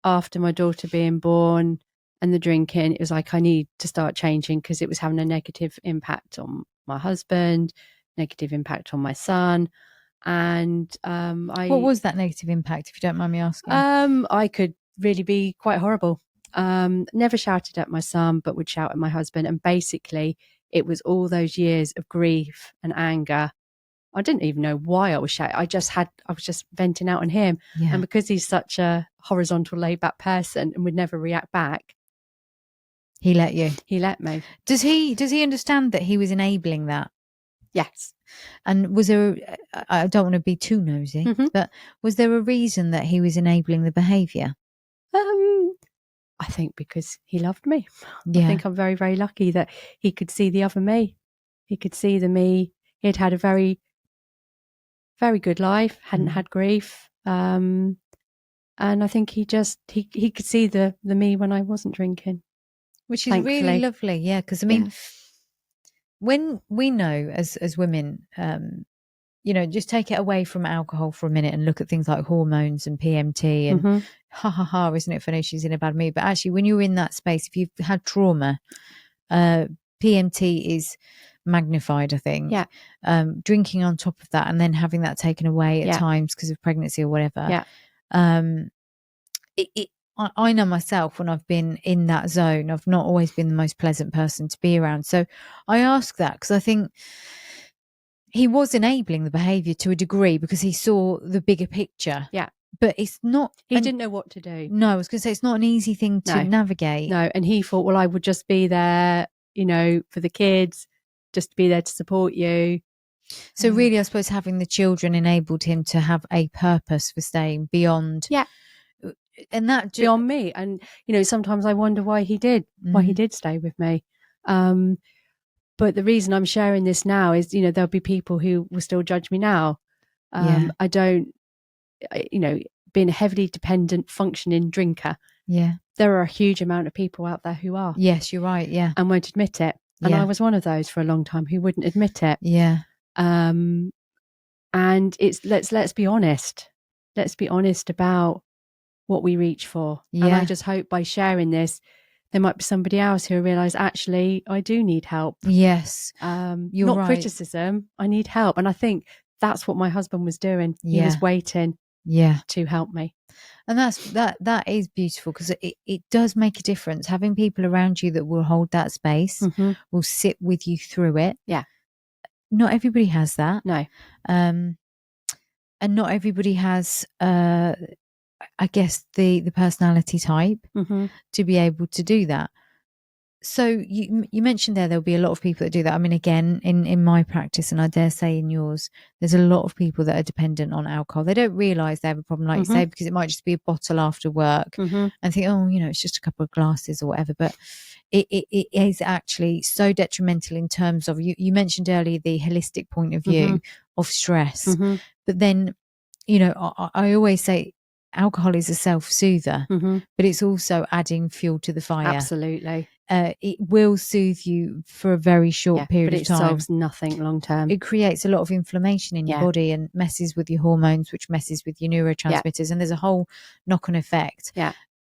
after my daughter being born and the drinking, it was like I need to start changing because it was having a negative impact on my husband, negative impact on my son. And what was that negative impact, if you don't mind me asking? I could really be quite horrible. Never shouted at my son, but would shout at my husband. And basically it was all those years of grief and anger. I didn't even know why I was shouting. I was just venting out on him. Yeah. And because he's such a horizontal, laid back person and would never react back, he let you. He let me. Does he understand that he was enabling that? Yes. And was there, I don't want to be too nosy, but was there a reason that he was enabling the behaviour? I think because he loved me. Yeah. I think I'm very, very lucky that he could see the other me. He could see the me. He'd had a very, very good life, hadn't had grief. And I think he could see the me when I wasn't drinking. Which is really lovely. Yeah. Because I mean, when we know as women, you know, just take it away from alcohol for a minute and look at things like hormones and PMT and isn't it funny she's in a bad mood? But actually, when you're in that space, if you've had trauma, PMT is magnified, I think. Yeah. Drinking on top of that and then having that taken away at times because of pregnancy or whatever. Yeah. I know myself when I've been in that zone, I've not always been the most pleasant person to be around. So I ask that because I think he was enabling the behaviour to a degree because he saw the bigger picture. Yeah. But it's not... He didn't know what to do. No, I was going to say, it's not an easy thing to navigate. No, and he thought, well, I would just be there, you know, for the kids, just to be there to support you. So really, I suppose having the children enabled him to have a purpose for staying beyond... Yeah. And that... Beyond me. And, you know, sometimes I wonder why he did stay with me. But the reason I'm sharing this now is, you know, there'll be people who will still judge me now. I don't, you know, being a heavily dependent, functioning drinker. Yeah. There are a huge amount of people out there who are. Yes, you're right. Yeah. And won't admit it. And I was one of those for a long time who wouldn't admit it. Yeah. And it's, let's be honest. Let's be honest about what we reach for. Yeah. And I just hope by sharing this, there might be somebody else who realise, actually, I do need help. Yes. You're not right. Criticism. I need help. And I think that's what my husband was doing. He was waiting to help me. And that is beautiful because it does make a difference. Having people around you that will hold that space, will sit with you through it. Yeah. Not everybody has that. No. And not everybody has I guess the personality type to be able to do that. So you mentioned there'll be a lot of people that do that. I mean, again, in my practice, and I dare say in yours, there's a lot of people that are dependent on alcohol. They don't realise they have a problem, like you say, because it might just be a bottle after work and think, oh, it's just a couple of glasses or whatever. But it is actually so detrimental in terms of, you mentioned earlier the holistic point of view of stress. But then, I always say alcohol is a self-soother, but it's also adding fuel to the fire. Absolutely. It will soothe you for a very short period of time. But it solves nothing long term. It creates a lot of inflammation in your body and messes with your hormones, which messes with your neurotransmitters. And there's a whole knock-on effect.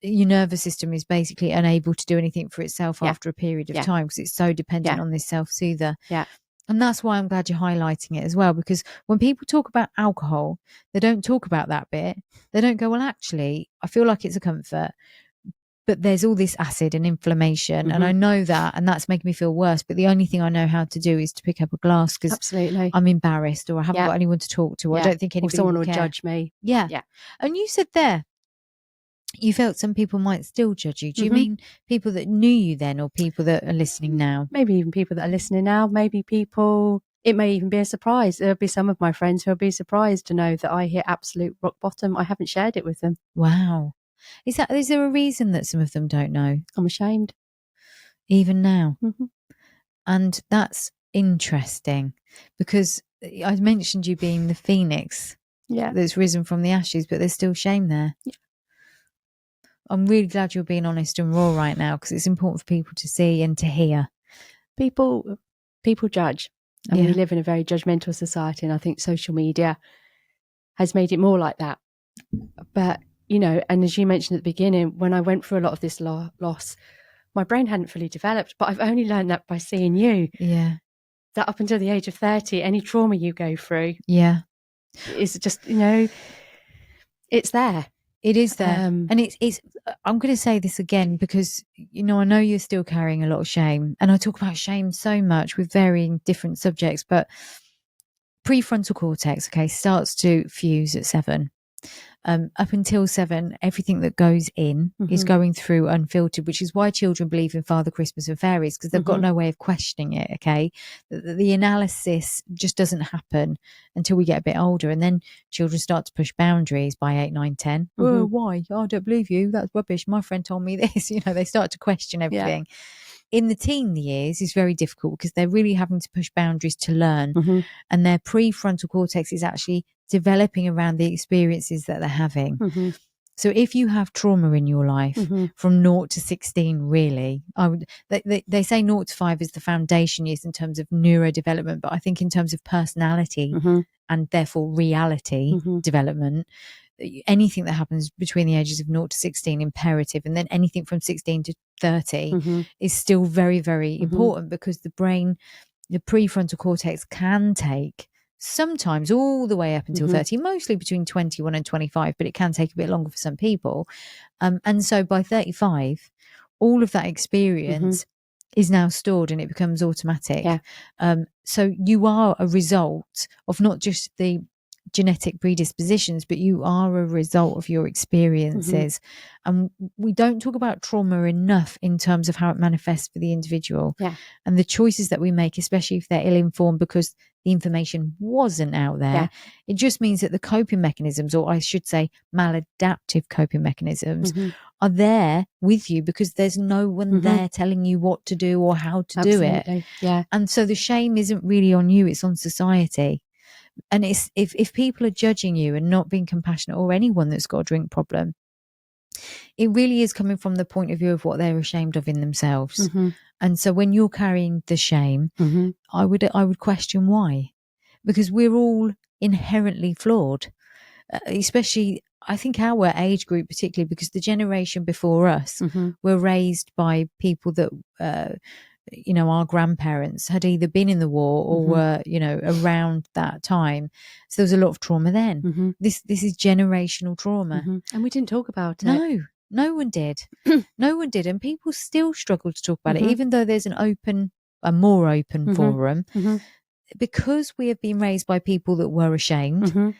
Your nervous system is basically unable to do anything for itself after a period of time because it's so dependent on this self-soother. And that's why I'm glad you're highlighting it as well, because when people talk about alcohol, they don't talk about that bit. They don't go, well, actually, I feel like it's a comfort, but there's all this acid and inflammation, and I know that, and that's making me feel worse. But the only thing I know how to do is to pick up a glass because I'm embarrassed or I haven't got anyone to talk to. Or I don't think anybody or someone will will care. judge me. And you said there, you felt some people might still judge you. Do you mean people that knew you then, or people that are listening now? Maybe even people that are listening now. Maybe people. It may even be a surprise. There'll be some of my friends who'll be surprised to know that I hit absolute rock bottom. I haven't shared it with them. Wow. Is there a reason that some of them don't know? I'm ashamed. Even now. And that's interesting because I mentioned you being the phoenix that's risen from the ashes, but there's still shame there. I'm really glad you're being honest and raw right now, because it's important for people to see and to hear. People judge, and we live in a very judgmental society, and I think social media has made it more like that. But and as you mentioned at the beginning, when I went through a lot of this loss, my brain hadn't fully developed, but I've only learned that by seeing you. That up until the age of 30, any trauma you go through is just, it's there. It is there. And it's I'm going to say this again because, I know you're still carrying a lot of shame, and I talk about shame so much with varying different subjects, but prefrontal cortex, starts to fuse at 7. Up until 7, everything that goes in is going through unfiltered, which is why children believe in Father Christmas and fairies, because they've got no way of questioning it. The analysis just doesn't happen until we get a bit older, and then children start to push boundaries by 8, 9, 10. Oh, why? I don't believe you. That's rubbish. My friend told me this. They start to question everything. In the teen years is very difficult because they're really having to push boundaries to learn, and their prefrontal cortex is actually developing around the experiences that they're having. So if you have trauma in your life from 0 to 16, really, they say 0 to 5 is the foundation years in terms of neurodevelopment, but I think in terms of personality and therefore reality development, anything that happens between the ages of 0 to 16 imperative, and then anything from 16 to 30 is still very, very important, because the brain, the prefrontal cortex, can take sometimes all the way up until 30, mostly between 21 and 25, but it can take a bit longer for some people. And so by 35, all of that experience is now stored and it becomes automatic. So you are a result of not just the genetic predispositions, but you are a result of your experiences. And we don't talk about trauma enough in terms of how it manifests for the individual and the choices that we make, especially if they're ill-informed because the information wasn't out there. It just means that the coping mechanisms, or I should say maladaptive coping mechanisms, are there with you because there's no one there telling you what to do or how to do it. And so the shame isn't really on you, it's on society. And it's if people are judging you and not being compassionate, or anyone that's got a drink problem, it really is coming from the point of view of what they're ashamed of in themselves. And so when you're carrying the shame, I would question why, because we're all inherently flawed, especially I think our age group particularly, because the generation before us were raised by people that our grandparents had either been in the war or were around that time, so there was a lot of trauma then. This is generational trauma, and we didn't talk about it. No one did. No one did, and people still struggle to talk about it, even though there's a more open forum, because we have been raised by people that were ashamed.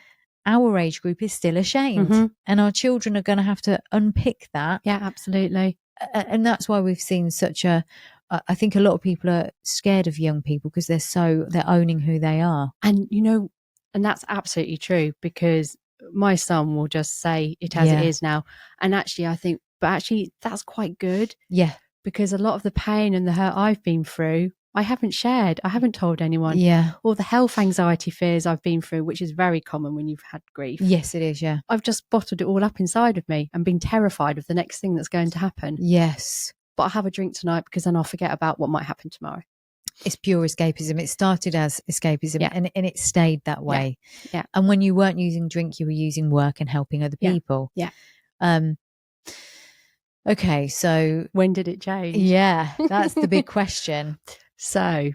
Our age group is still ashamed, and our children are going to have to unpick that. Absolutely. And that's why we've seen such a I think a lot of people are scared of young people because they're owning who they are. And, and that's absolutely true, because my son will just say it as it is now. And actually, I think, but actually that's quite good. Yeah. Because a lot of the pain and the hurt I've been through, I haven't shared. I haven't told anyone. Yeah. Or the health anxiety fears I've been through, which is very common when you've had grief. Yes, it is. Yeah. I've just bottled it all up inside of me and been terrified of the next thing that's going to happen. Yes. But I'll have a drink tonight because then I'll forget about what might happen tomorrow. It's pure escapism. It started as escapism, and it stayed that way. Yeah. And when you weren't using drink, you were using work and helping other people. Yeah. Okay, so when did it change? Yeah, that's the big question. So,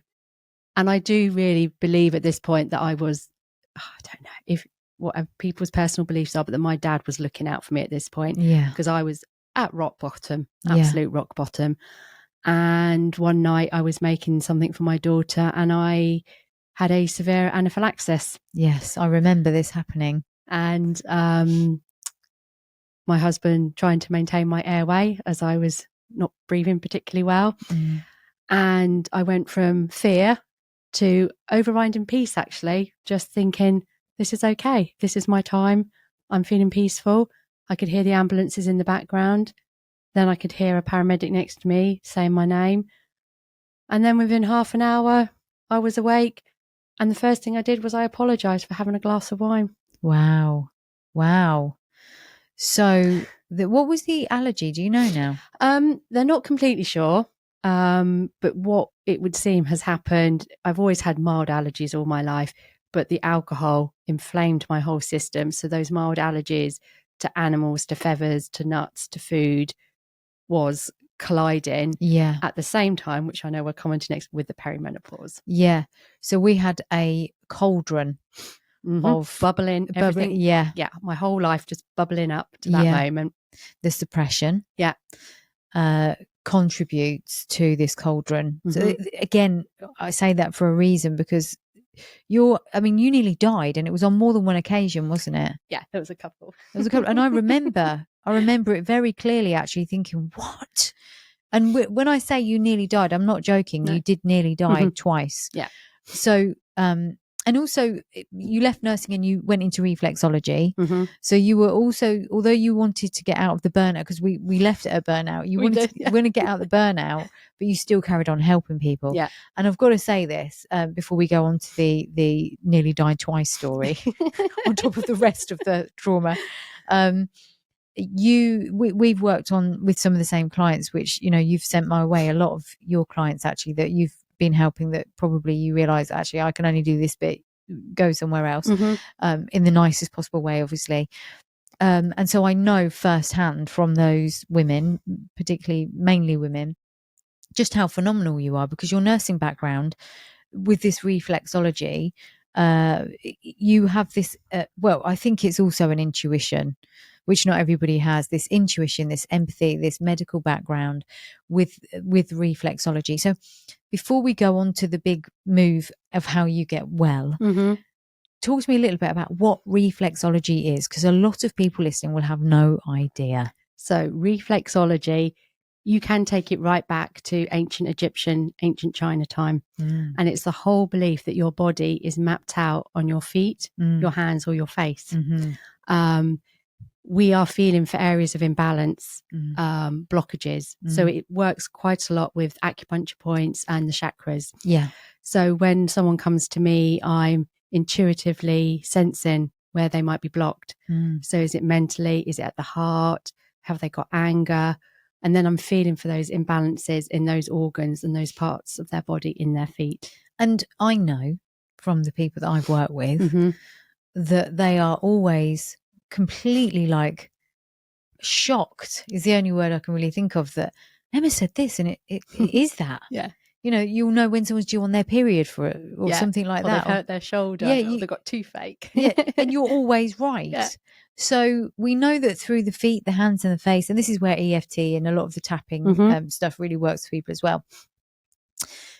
and I do really believe at this point that I was, I don't know if what people's personal beliefs are, but that my dad was looking out for me at this point. Yeah. Because I was at rock bottom, absolute rock bottom. And one night I was making something for my daughter and I had a severe anaphylaxis. Yes, I remember this happening. And my husband trying to maintain my airway as I was not breathing particularly well. And I went from fear to overriding peace, actually, just thinking, this is okay. This is my time. I'm feeling peaceful. I could hear the ambulances in the background. Then I could hear a paramedic next to me saying my name. And then within half an hour, I was awake. And the first thing I did was I apologised for having a glass of wine. Wow. So what was the allergy? Do you know now? They're not completely sure. But what it would seem has happened, I've always had mild allergies all my life, but the alcohol inflamed my whole system. So those mild allergies to animals, to feathers, to nuts, to food was colliding at the same time, which I know we're commenting next with the perimenopause. Yeah. So we had a cauldron of bubbling, everything. Yeah. My whole life just bubbling up to that moment. The suppression. Contributes to this cauldron. So again, I say that for a reason, because you nearly died, and it was on more than one occasion, wasn't it? Yeah, there was a couple. And I remember it very clearly, actually thinking, what? And when I say you nearly died, I'm not joking. No. You did nearly die twice. Yeah. So, and also you left nursing and you went into reflexology. So you were also, although you wanted to get out of the burnout, because we left it at burnout, you wanted to get out of the burnout, but you still carried on helping people. Yeah. And I've got to say this before we go on to the nearly died twice story, on top of the rest of the trauma. We've worked on with some of the same clients, which, you've sent my way, a lot of your clients actually that you've been helping, that probably you realize, actually, I can only do this bit, go somewhere else, in the nicest possible way, obviously. And so I know firsthand from those women, particularly mainly women, just how phenomenal you are, because your nursing background with this reflexology, you have this, I think it's also an intuition, which not everybody has, this intuition, this empathy, this medical background with reflexology. So before we go on to the big move of how you get well, talk to me a little bit about what reflexology is, because a lot of people listening will have no idea. So reflexology, you can take it right back to ancient Egyptian, ancient China time. And it's the whole belief that your body is mapped out on your feet, your hands, or your face. We are feeling for areas of imbalance, blockages. So it works quite a lot with acupuncture points and the chakras. Yeah. So when someone comes to me, I'm intuitively sensing where they might be blocked. So is it mentally? Is it at the heart? Have they got anger? And then I'm feeling for those imbalances in those organs and those parts of their body in their feet. And I know from the people that I've worked with that they are always completely shocked is the only word I can really think of, that Emma said this and it is that. Yeah. You'll know when someone's due on their period for it or something like that. They've hurt their shoulder. Or they've got toothache. And you're always right. Yeah. So we know that through the feet, the hands and the face, and this is where EFT and a lot of the tapping stuff really works for people as well.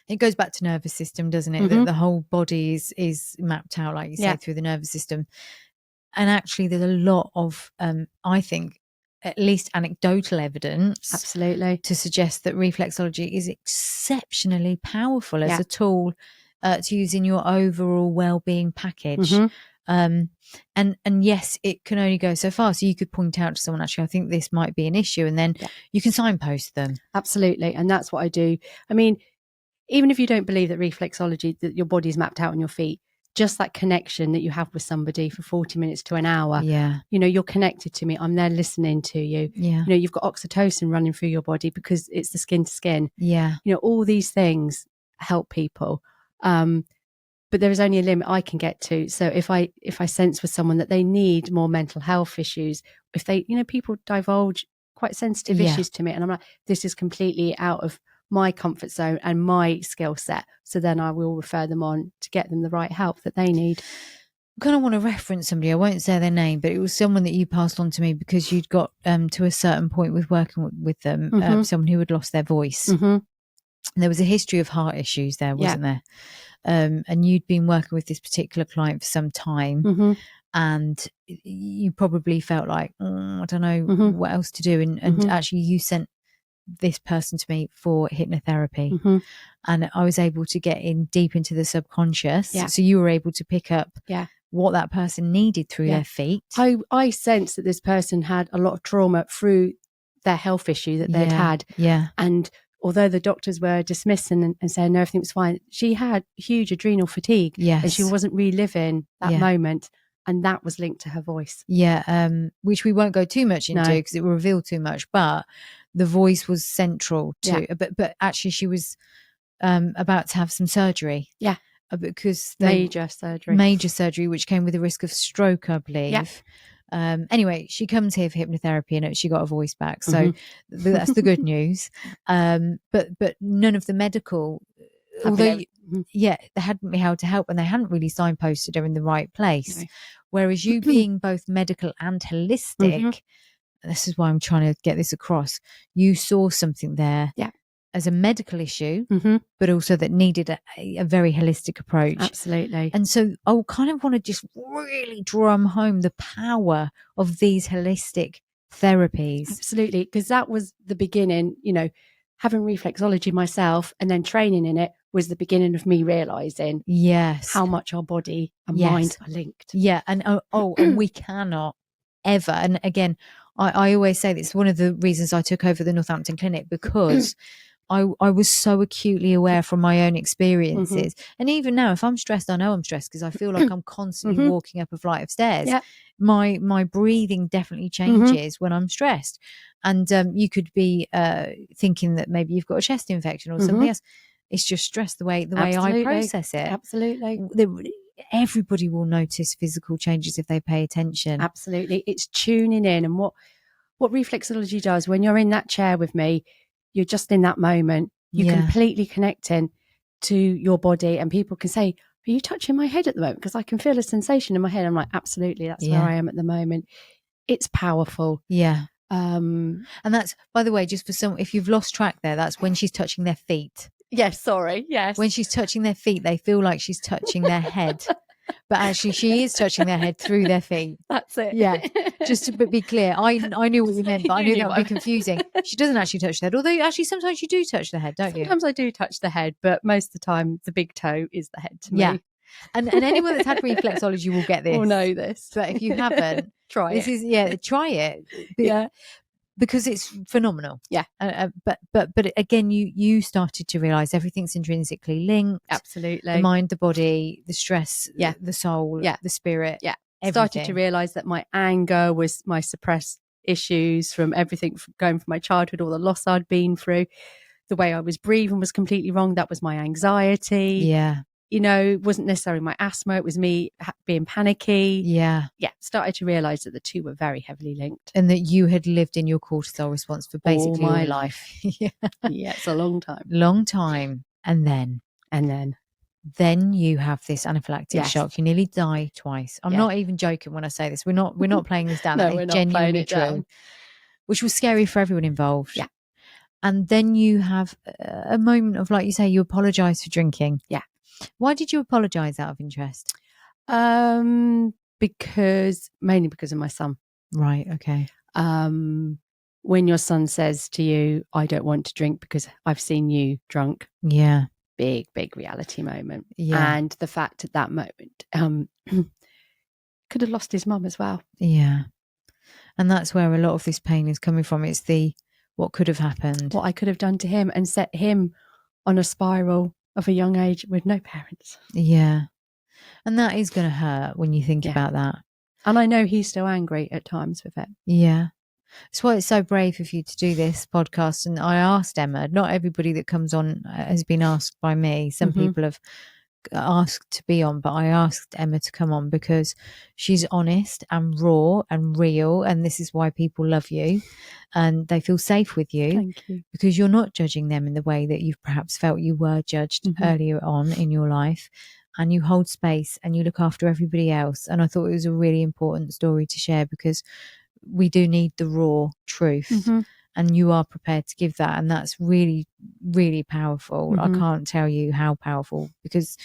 It goes back to nervous system, doesn't it? That the whole body is mapped out, like you say, through the nervous system. And actually there's a lot of, I think, at least anecdotal evidence Absolutely. to suggest that reflexology is exceptionally powerful as a tool to use in your overall well-being package. And yes, it can only go so far. So you could point out to someone, actually, I think this might be an issue, and then you can signpost them. Absolutely. And that's what I do. I mean, even if you don't believe that reflexology, that your body's mapped out on your feet, just that connection that you have with somebody for 40 minutes to an hour, you know, you're connected to me. I'm there listening to you. You know, you've got oxytocin running through your body because it's the skin to skin. You know, all these things help people. But there is only a limit I can get to. So if I sense with someone that they need more mental health issues, if they, you know, people divulge quite sensitive issues to me, and I'm like, this is completely out of my comfort zone and my skill set. So then I will refer them on to get them the right help that they need. I kind of want to reference somebody. I won't say their name, but it was someone that you passed on to me because you'd got to a certain point with working with them, someone who had lost their voice. And there was a history of heart issues there, wasn't there? And you'd been working with this particular client for some time, and you probably felt like, I don't know what else to do. And actually you sent this person to me for hypnotherapy, and I was able to get in deep into the subconscious. So you were able to pick up what that person needed through their feet. I sensed that this person had a lot of trauma through their health issue that they'd had. And although the doctors were dismissing and saying everything was fine, she had huge adrenal fatigue. And she wasn't reliving that moment. And that was linked to her voice. Which we won't go too much into because it will reveal too much. But the voice was central to. But actually, she was about to have some surgery. Because major surgery, which came with a risk of stroke, I believe. Anyway, she comes here for hypnotherapy and she got her voice back. So that's the good news. But none of the medical, although they hadn't been able to help and they hadn't really signposted her in the right place. Whereas you being both medical and holistic, this is why I'm trying to get this across, you saw something there as a medical issue, but also that needed a very holistic approach. Absolutely. And so I kind of want to just really drum home the power of these holistic therapies. Absolutely. Because that was the beginning, you know, having reflexology myself and then training in it was the beginning of me realizing how much our body and mind are linked. And and we cannot ever, and again, I always say this, one of the reasons I took over the Northampton clinic, because I was so acutely aware from my own experiences. And even now, if I'm stressed, I know I'm stressed because I feel like I'm constantly walking up a flight of stairs. My breathing definitely changes when I'm stressed. And you could be thinking that maybe you've got a chest infection or something else. It's just stress, the way I process it. Absolutely. Everybody will notice physical changes if they pay attention. Absolutely. It's tuning in. And what reflexology does when you're in that chair with me, you're just in that moment. You're completely connecting to your body, and people can say, are you touching my head at the moment? Because I can feel a sensation in my head. I'm like, absolutely, that's where I am at the moment. It's powerful. And that's, by the way, just for some, if you've lost track there, that's when she's touching their feet. Yes, sorry. Yes. When she's touching their feet, they feel like she's touching their head. But actually, she is touching their head through their feet. That's it. Just to be clear, I knew what you meant, but I knew that would be confusing. She doesn't actually touch the head, although actually sometimes you do touch the head, don't you? Sometimes I do touch the head, but most of the time the big toe is the head to me. And anyone that's had reflexology will get this. Will know this. But if you haven't, try it. Because it's phenomenal. But again, you started to realize everything's intrinsically linked. Absolutely. The mind, the body, the stress, the soul, the spirit. Started to realize that my anger was my suppressed issues from everything going from my childhood, all the loss I'd been through. The way I was breathing was completely wrong. That was my anxiety. You know, it wasn't necessarily my asthma. It was me being panicky. Started to realize that the two were very heavily linked. And that you had lived in your cortisol response for basically all my your life. It's a long time. And then you have this anaphylactic shock. You nearly die twice. I'm not even joking when I say this. We're not playing this down. No, It's we're not genuinely playing it true, down. which was scary for everyone involved. And then you have a moment of, like you say, you apologize for drinking. Why did you apologize out of interest? Mainly because of my son. Right. Okay. When your son says to you, I don't want to drink because I've seen you drunk. Yeah. Big reality moment. Yeah. And the fact at that moment, could have lost his mum as well. Yeah. And that's where a lot of this pain is coming from. It's what could have happened. What I could have done to him and set him on a spiral of a young age with no parents. Yeah. And that is going to hurt when you think about that. And I know he's still angry at times with it. Yeah. That's why it's so brave of you to do this podcast. And I asked Emma, not everybody that comes on has been asked by me. Some people have asked to be on, but I asked Emma to come on because she's honest and raw and real. And this is why people love you and they feel safe with you. Thank you. Because you're not judging them in the way that you've perhaps felt you were judged earlier on in your life. And you hold space and you look after everybody else. And I thought it was a really important story to share because we do need the raw truth. And you are prepared to give that. And that's really, really powerful. I can't tell you how powerful because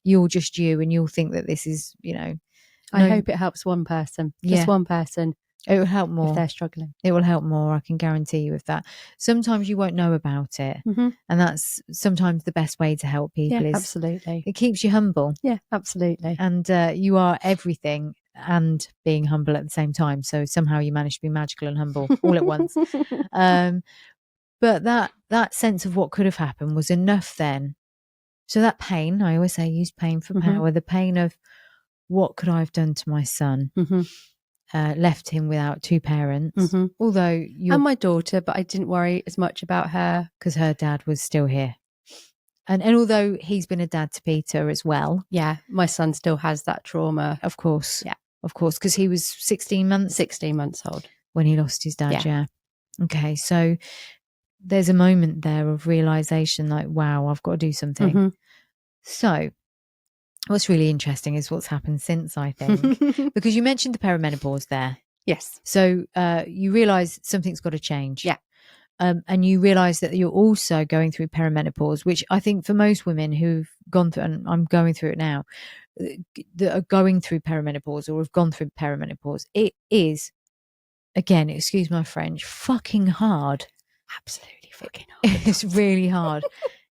you're just you and you'll think that this is, I hope it helps one person. Just one person. It will help more. If they're struggling. It will help more. I can guarantee you with that. Sometimes you won't know about it. And that's sometimes the best way to help people. Yeah, absolutely. It keeps you humble. Yeah, absolutely. And you are everything and being humble at the same time. So somehow you manage to be magical and humble all at once. But that sense of what could have happened was enough then. So that pain, I always say use pain for power. The pain of what could I have done to my son? Left him without two parents. Although and my daughter, but I didn't worry as much about her. Because her dad was still here. And although he's been a dad to Peter as well. Yeah, my son still has that trauma. Of course. Yeah. Of course, because he was 16 months? 16 months old. When he lost his dad, yeah. Okay, so there's a moment there of realisation like, wow, I've got to do something. So what's really interesting is what's happened since, I think. Because you mentioned the perimenopause there. Yes. So you realise something's got to change. Yeah. And you realise that you're also going through perimenopause, which I think for most women who've gone through, and I'm going through it now, that are going through perimenopause or have gone through perimenopause, it is, again, excuse my French, fucking hard. Absolutely fucking hard. It's really hard.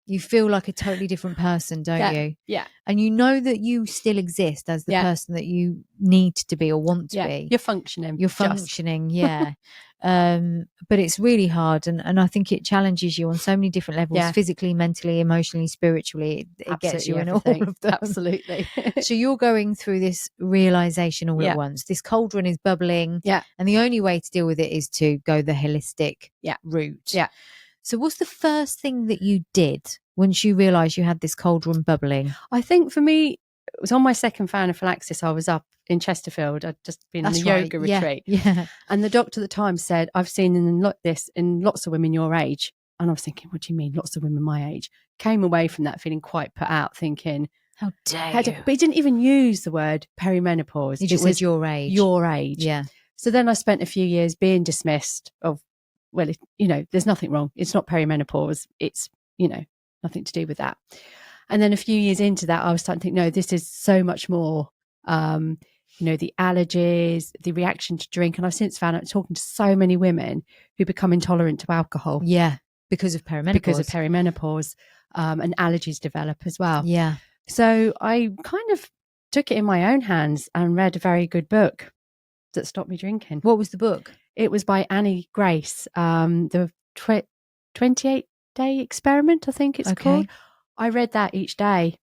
You feel like a totally different person, don't you? Yeah. And you know that you still exist as the person that you need to be or want to be. You're functioning. You're functioning, yeah. But it's really hard. And I think it challenges you on so many different levels, physically, mentally, emotionally, spiritually. It gets you in all of them. Absolutely. So you're going through this realization all at once. This cauldron is bubbling. Yeah. And the only way to deal with it is to go the holistic route. Yeah. So what's the first thing that you did once you realised you had this cauldron bubbling? I think for me, it was on my second anaphylaxis. I was up in Chesterfield. I'd just been on a yoga retreat. Yeah. And the doctor at the time said, I've seen this in lots of women your age. And I was thinking, what do you mean, lots of women my age? Came away from that feeling quite put out, thinking, how dare you? But he didn't even use the word perimenopause. He just said your age. Your age. Yeah. So then I spent a few years being dismissed of, well, there's nothing wrong. It's not perimenopause. It's, nothing to do with that. And then a few years into that, I was starting to think, no, this is so much more, the allergies, the reaction to drink. And I've since found out talking to so many women who become intolerant to alcohol. Yeah. Because of perimenopause. And allergies develop as well. Yeah. So I kind of took it in my own hands and read a very good book that stopped me drinking. What was the book? It was by Annie Grace, the 28-day experiment, I think it's called. I read that each day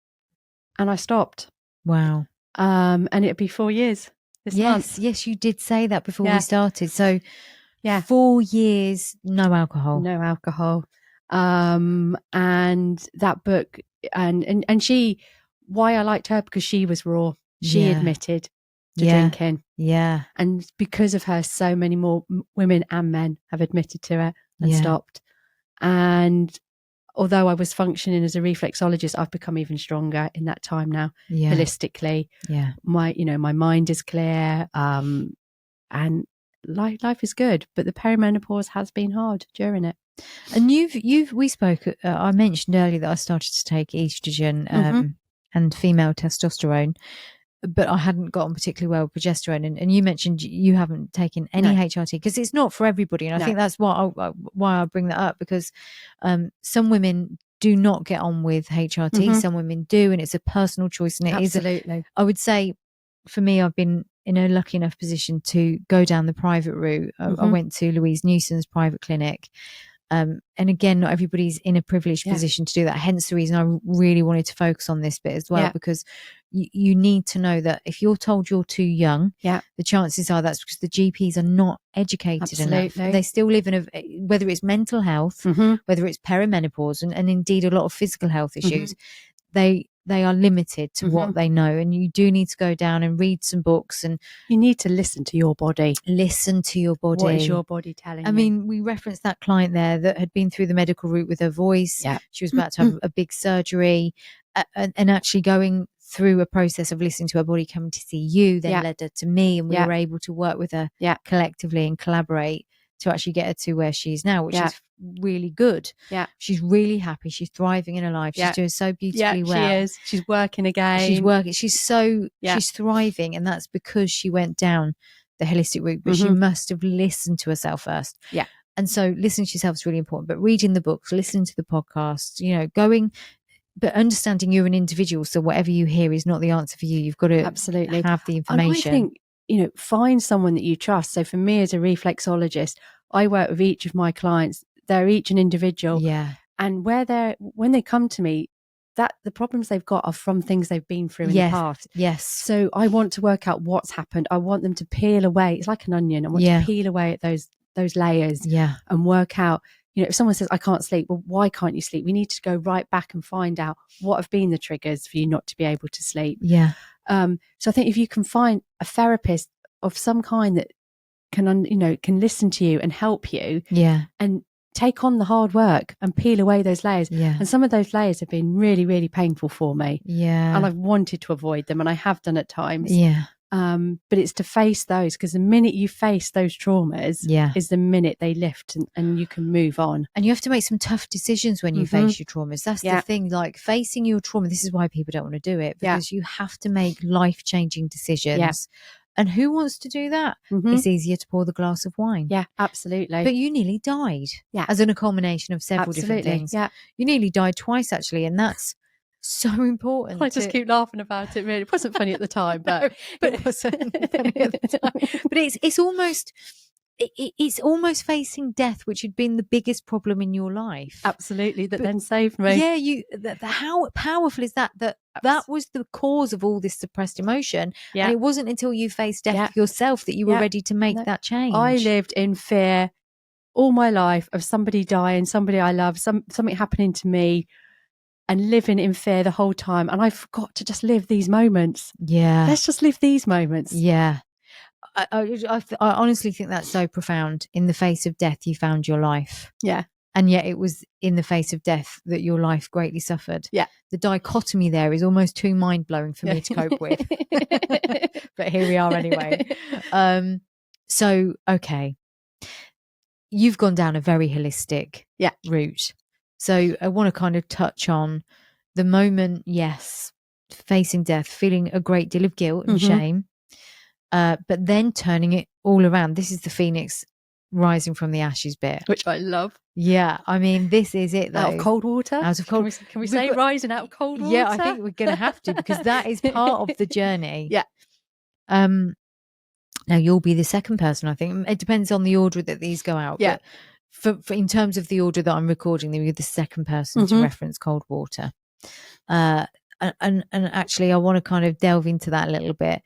and I stopped. Wow. And it'd be 4 years this month. Yes, you did say that before we started. So 4 years, no alcohol. No alcohol. And that book, and she, why I liked her, because she was raw. She admitted to drinking. Yeah. And because of her, so many more women and men have admitted to it and stopped. And although I was functioning as a reflexologist, I've become even stronger in that time now, holistically. Yeah. My mind is clear, and life is good, but the perimenopause has been hard during it. And we spoke, I mentioned earlier that I started to take estrogen and female testosterone. but I hadn't got on particularly well with progesterone. And you mentioned you haven't taken any No. HRT because it's not for everybody. And I No. think that's why I bring that up, because some women do not get on with HRT. Some women do, and it's a personal choice. And it Absolutely. I would say, for me, I've been in a lucky enough position to go down the private route. I went to Louise Newson's private clinic. And again, not everybody's in a privileged position to do that. Hence the reason I really wanted to focus on this bit as well, because you need to know that if you're told you're too young, the chances are that's because the GPs are not educated enough. They still live in whether it's mental health, whether it's perimenopause, and indeed a lot of physical health issues, they are limited to what they know. And you do need to go down and read some books, and you need to listen to your body. Listen to your body. What is your body telling you? I mean, we referenced that client there that had been through the medical route with her voice. She was about to have a big surgery, and actually going through a process of listening to her body, coming to see you, then led her to me, and we were able to work with her collectively and collaborate to actually get her to where she is now, which is really good. She's really happy. She's thriving in her life. She's doing so beautifully well. She is. She's working again. She's working. She's thriving, and that's because she went down the holistic route, but she must have listened to herself first. And so listening to yourself is really important, but reading the books, listening to the podcasts, but understanding you're an individual. So whatever you hear is not the answer for you. You've got to absolutely have the information. And I think, find someone that you trust. So for me as a reflexologist, I work with each of my clients. They're each an individual. And when they come to me, that the problems they've got are from things they've been through in the past. So I want to work out what's happened. I want them to peel away. It's like an onion. I want to peel away at those layers and work out, if someone says, I can't sleep, well, why can't you sleep? We need to go right back and find out what have been the triggers for you not to be able to sleep. So I think if you can find a therapist of some kind that can listen to you and help you and take on the hard work and peel away those layers. And some of those layers have been really, really painful for me. And I've wanted to avoid them, and I have done at times. But it's to face those, because the minute you face those traumas is the minute they lift and you can move on. And you have to make some tough decisions when you face your traumas. That's the thing, like facing your trauma. This is why people don't want to do it, because you have to make life-changing decisions. And who wants to do that? It's easier to pour the glass of wine. Absolutely. But you nearly died as a culmination of several different things. You nearly died twice, actually, and that's so important. I just keep laughing about it. Really, it wasn't funny at the time, but it wasn't funny at the time. But it's almost. It's almost facing death, which had been the biggest problem in your life. Absolutely, then saved me. How powerful is that? That was the cause of all this suppressed emotion. And it wasn't until you faced death yourself that you were ready to make that change. I lived in fear all my life of somebody dying, somebody I love, something happening to me, and living in fear the whole time. And I forgot to just live these moments. Let's just live these moments. I honestly think that's so profound. In the face of death, you found your life. And yet it was in the face of death that your life greatly suffered. The dichotomy there is almost too mind-blowing for me to cope with. But here we are anyway. So, okay. You've gone down a very holistic route. So I want to kind of touch on the moment, facing death, feeling a great deal of guilt and shame. But then turning it all around. This is the phoenix rising from the ashes bit, which I love. I mean, this is it though. Out of cold water. Can we say rising out of cold water? I think we're going to have to, because that is part of the journey. Now you'll be the second person. I think it depends on the order that these go out. But for in terms of the order that I'm recording them, you're the second person to reference cold water. And actually, I want to kind of delve into that a little bit.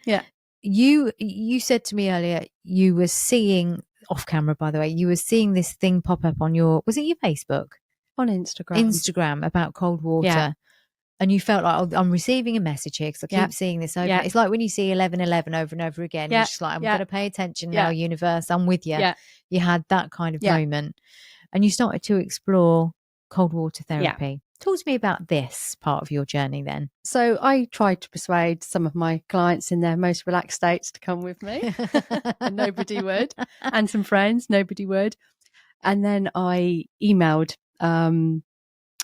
You said to me earlier you were seeing, off camera by the way, you were seeing this thing pop up on your Facebook? On Instagram about cold water. And you felt like, oh, I'm receiving a message here, because I keep seeing this over. It's like when you see 11:11 over and over again. You're just like, I'm going to pay attention now, universe. I'm with you. You had that kind of moment. And you started to explore cold water therapy. Talk to me about this part of your journey then. So I tried to persuade some of my clients in their most relaxed states to come with me. And nobody would. And some friends, nobody would. And then I emailed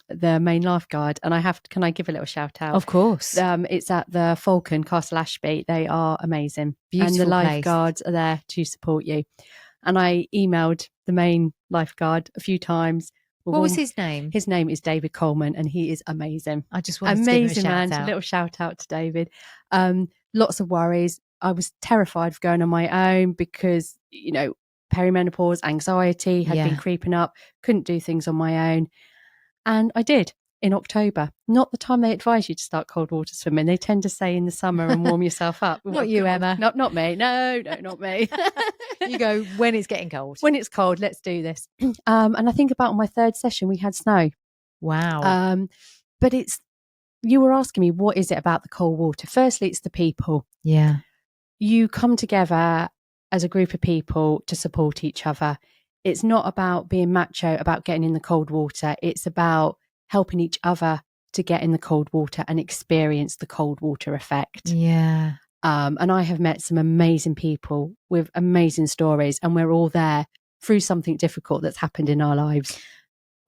the main lifeguard, and can I give a little shout out? Of course. It's at the Falcon, Castle Ashby. They are amazing. Beautiful and the place. lifeguards are there to support you. And I emailed the main lifeguard a few times. What was his name? His name is David Coleman, and he is amazing. I just wanted to give him a shout out. A little shout out to David. Lots of worries. I was terrified of going on my own because, you know, perimenopause, anxiety had been creeping up. Couldn't do things on my own. And I did in October. Not the time they advise you to start cold water swimming. They tend to say in the summer and warm yourself up. Not you, Emma. Not me. No, not me. You go when it's getting cold. When it's cold, let's do this. And I think about my third session, we had snow. Wow. But you were asking me, what is it about the cold water? Firstly, it's the people. Yeah. You come together as a group of people to support each other. It's not about being macho, about getting in the cold water. It's about helping each other to get in the cold water and experience the cold water effect. Yeah. And I have met some amazing people with amazing stories, and we're all there through something difficult that's happened in our lives.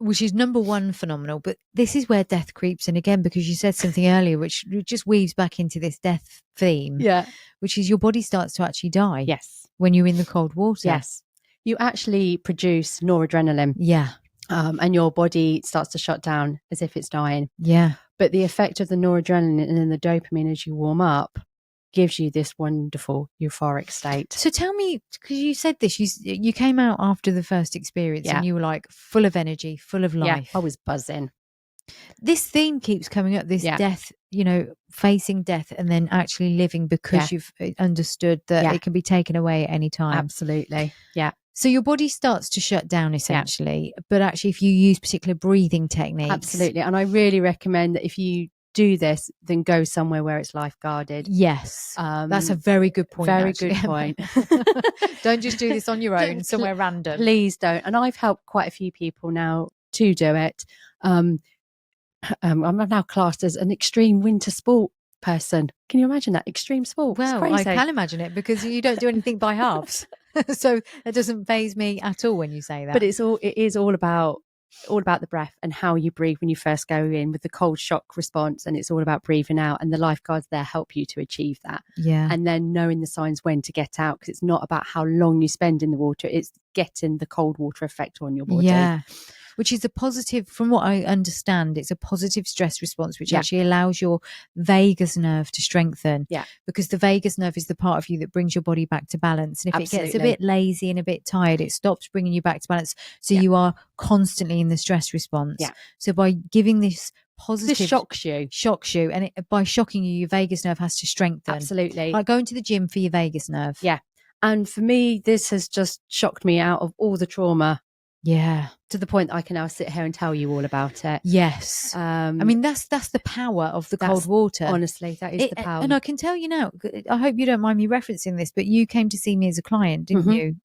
Which is number one phenomenal. But this is where death creeps in again, because you said something earlier which just weaves back into this death theme. Yeah. Which is your body starts to actually die. Yes. When you're in the cold water. Yes. You actually produce noradrenaline. Yeah. And your body starts to shut down as if it's dying. Yeah. But the effect of the noradrenaline and then the dopamine as you warm up gives you this wonderful euphoric state. So tell me, because you said this, you came out after the first experience and you were like full of energy, full of life. Yeah, I was buzzing. This theme keeps coming up, this death, you know, facing death and then actually living because you've understood that it can be taken away at any time. Absolutely. Yeah. So your body starts to shut down essentially, but actually if you use particular breathing techniques. Absolutely. And I really recommend that if you do this, then go somewhere where it's lifeguarded. Yes. That's a very good point. Very good point. Don't just do this on your own, somewhere random. Please don't. And I've helped quite a few people now to do it. I'm now classed as an extreme winter sport person. Can you imagine that? Extreme sport. Well, I can imagine it because you don't do anything by halves. So it doesn't faze me at all when you say that. But it is all about the breath and how you breathe when you first go in with the cold shock response, and it's all about breathing out, and the lifeguards there help you to achieve that. Yeah. And then knowing the signs when to get out, because it's not about how long you spend in the water, it's getting the cold water effect on your body. Yeah. Which is a positive, from what I understand, it's a positive stress response, which actually allows your vagus nerve to strengthen. Yeah. Because the vagus nerve is the part of you that brings your body back to balance. And if it gets a bit lazy and a bit tired, it stops bringing you back to balance. So you are constantly in the stress response. Yeah. So by giving this positive... This shocks you. And by shocking you, your vagus nerve has to strengthen. Absolutely. Like going to the gym for your vagus nerve. Yeah. And for me, this has just shocked me out of all the trauma. Yeah. To the point that I can now sit here and tell you all about it. Yes. I mean, that's the power of the cold water. Honestly, that is the power. And I can tell you now, I hope you don't mind me referencing this, but you came to see me as a client, didn't you?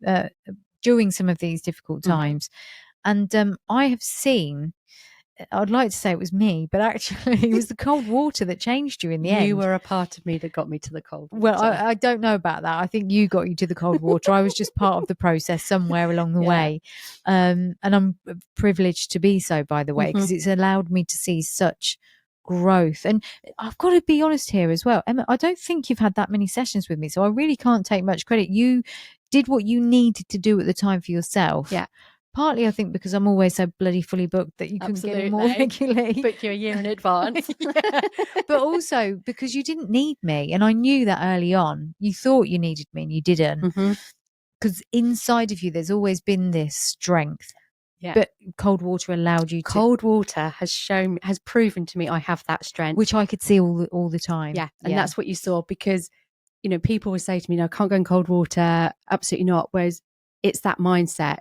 During some of these difficult times. And I have seen, I'd like to say it was me, but actually it was the cold water that changed you in the end. You were a part of me that got me to the cold water. Well, I don't know about that. I think you got you to the cold water. I was just part of the process somewhere along the way. And I'm privileged to be so, by the way, because it's allowed me to see such growth. And I've got to be honest here as well, Emma, I don't think you've had that many sessions with me, so I really can't take much credit. You did what you needed to do at the time for yourself. Yeah. Partly, I think, because I'm always so bloody fully booked that you couldn't get in more regularly. Book you a year in advance. But also because you didn't need me. And I knew that early on. You thought you needed me and you didn't. Because inside of you, there's always been this strength. Yeah. But cold water allowed you to. Cold water has proven to me I have that strength. Which I could see all the time. Yeah. And that's what you saw, because, you know, people would say to me, no, I can't go in cold water. Absolutely not. Whereas it's that mindset.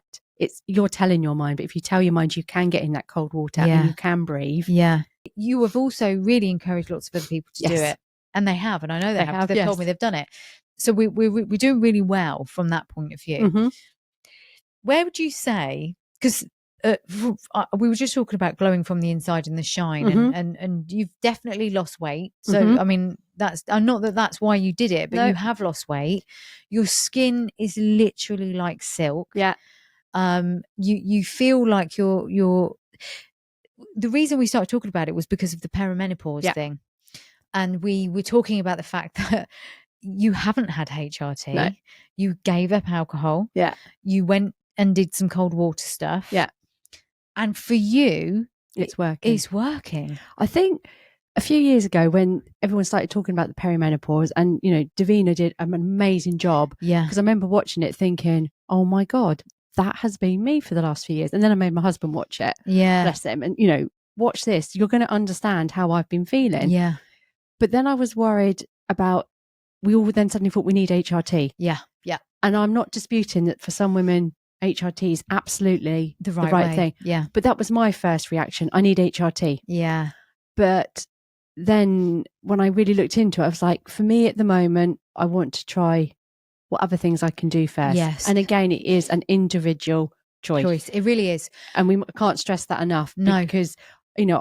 You're telling your mind, but if you tell your mind you can get in that cold water and you can breathe. Yeah. You have also really encouraged lots of other people to do it. And they have. And I know they have. They've told me they've done it. So we're doing really well from that point of view. Where would you say, because we were just talking about glowing from the inside and the shine, and you've definitely lost weight. So, I mean, that's not that that's why you did it, but you have lost weight. Your skin is literally like silk. Yeah. You feel like you're the reason we started talking about it was because of the perimenopause thing. And we were talking about the fact that you haven't had HRT. No. You gave up alcohol. Yeah. You went and did some cold water stuff. Yeah. And for you, it's working. It's working. I think a few years ago when everyone started talking about the perimenopause, and, you know, Davina did an amazing job. Yeah. Because I remember watching it thinking, oh my God, that has been me for the last few years. And then I made my husband watch it. Yeah. Bless him. And, you know, watch this. You're going to understand how I've been feeling. Yeah. But then I was worried about, we all then suddenly thought we need HRT. Yeah. Yeah. And I'm not disputing that for some women, HRT is absolutely the right thing. Yeah. But that was my first reaction. I need HRT. Yeah. But then when I really looked into it, I was like, for me at the moment, I want to try what other things I can do first. Yes. And again, it is an individual choice. It really is. And we can't stress that enough. No. Because, you know,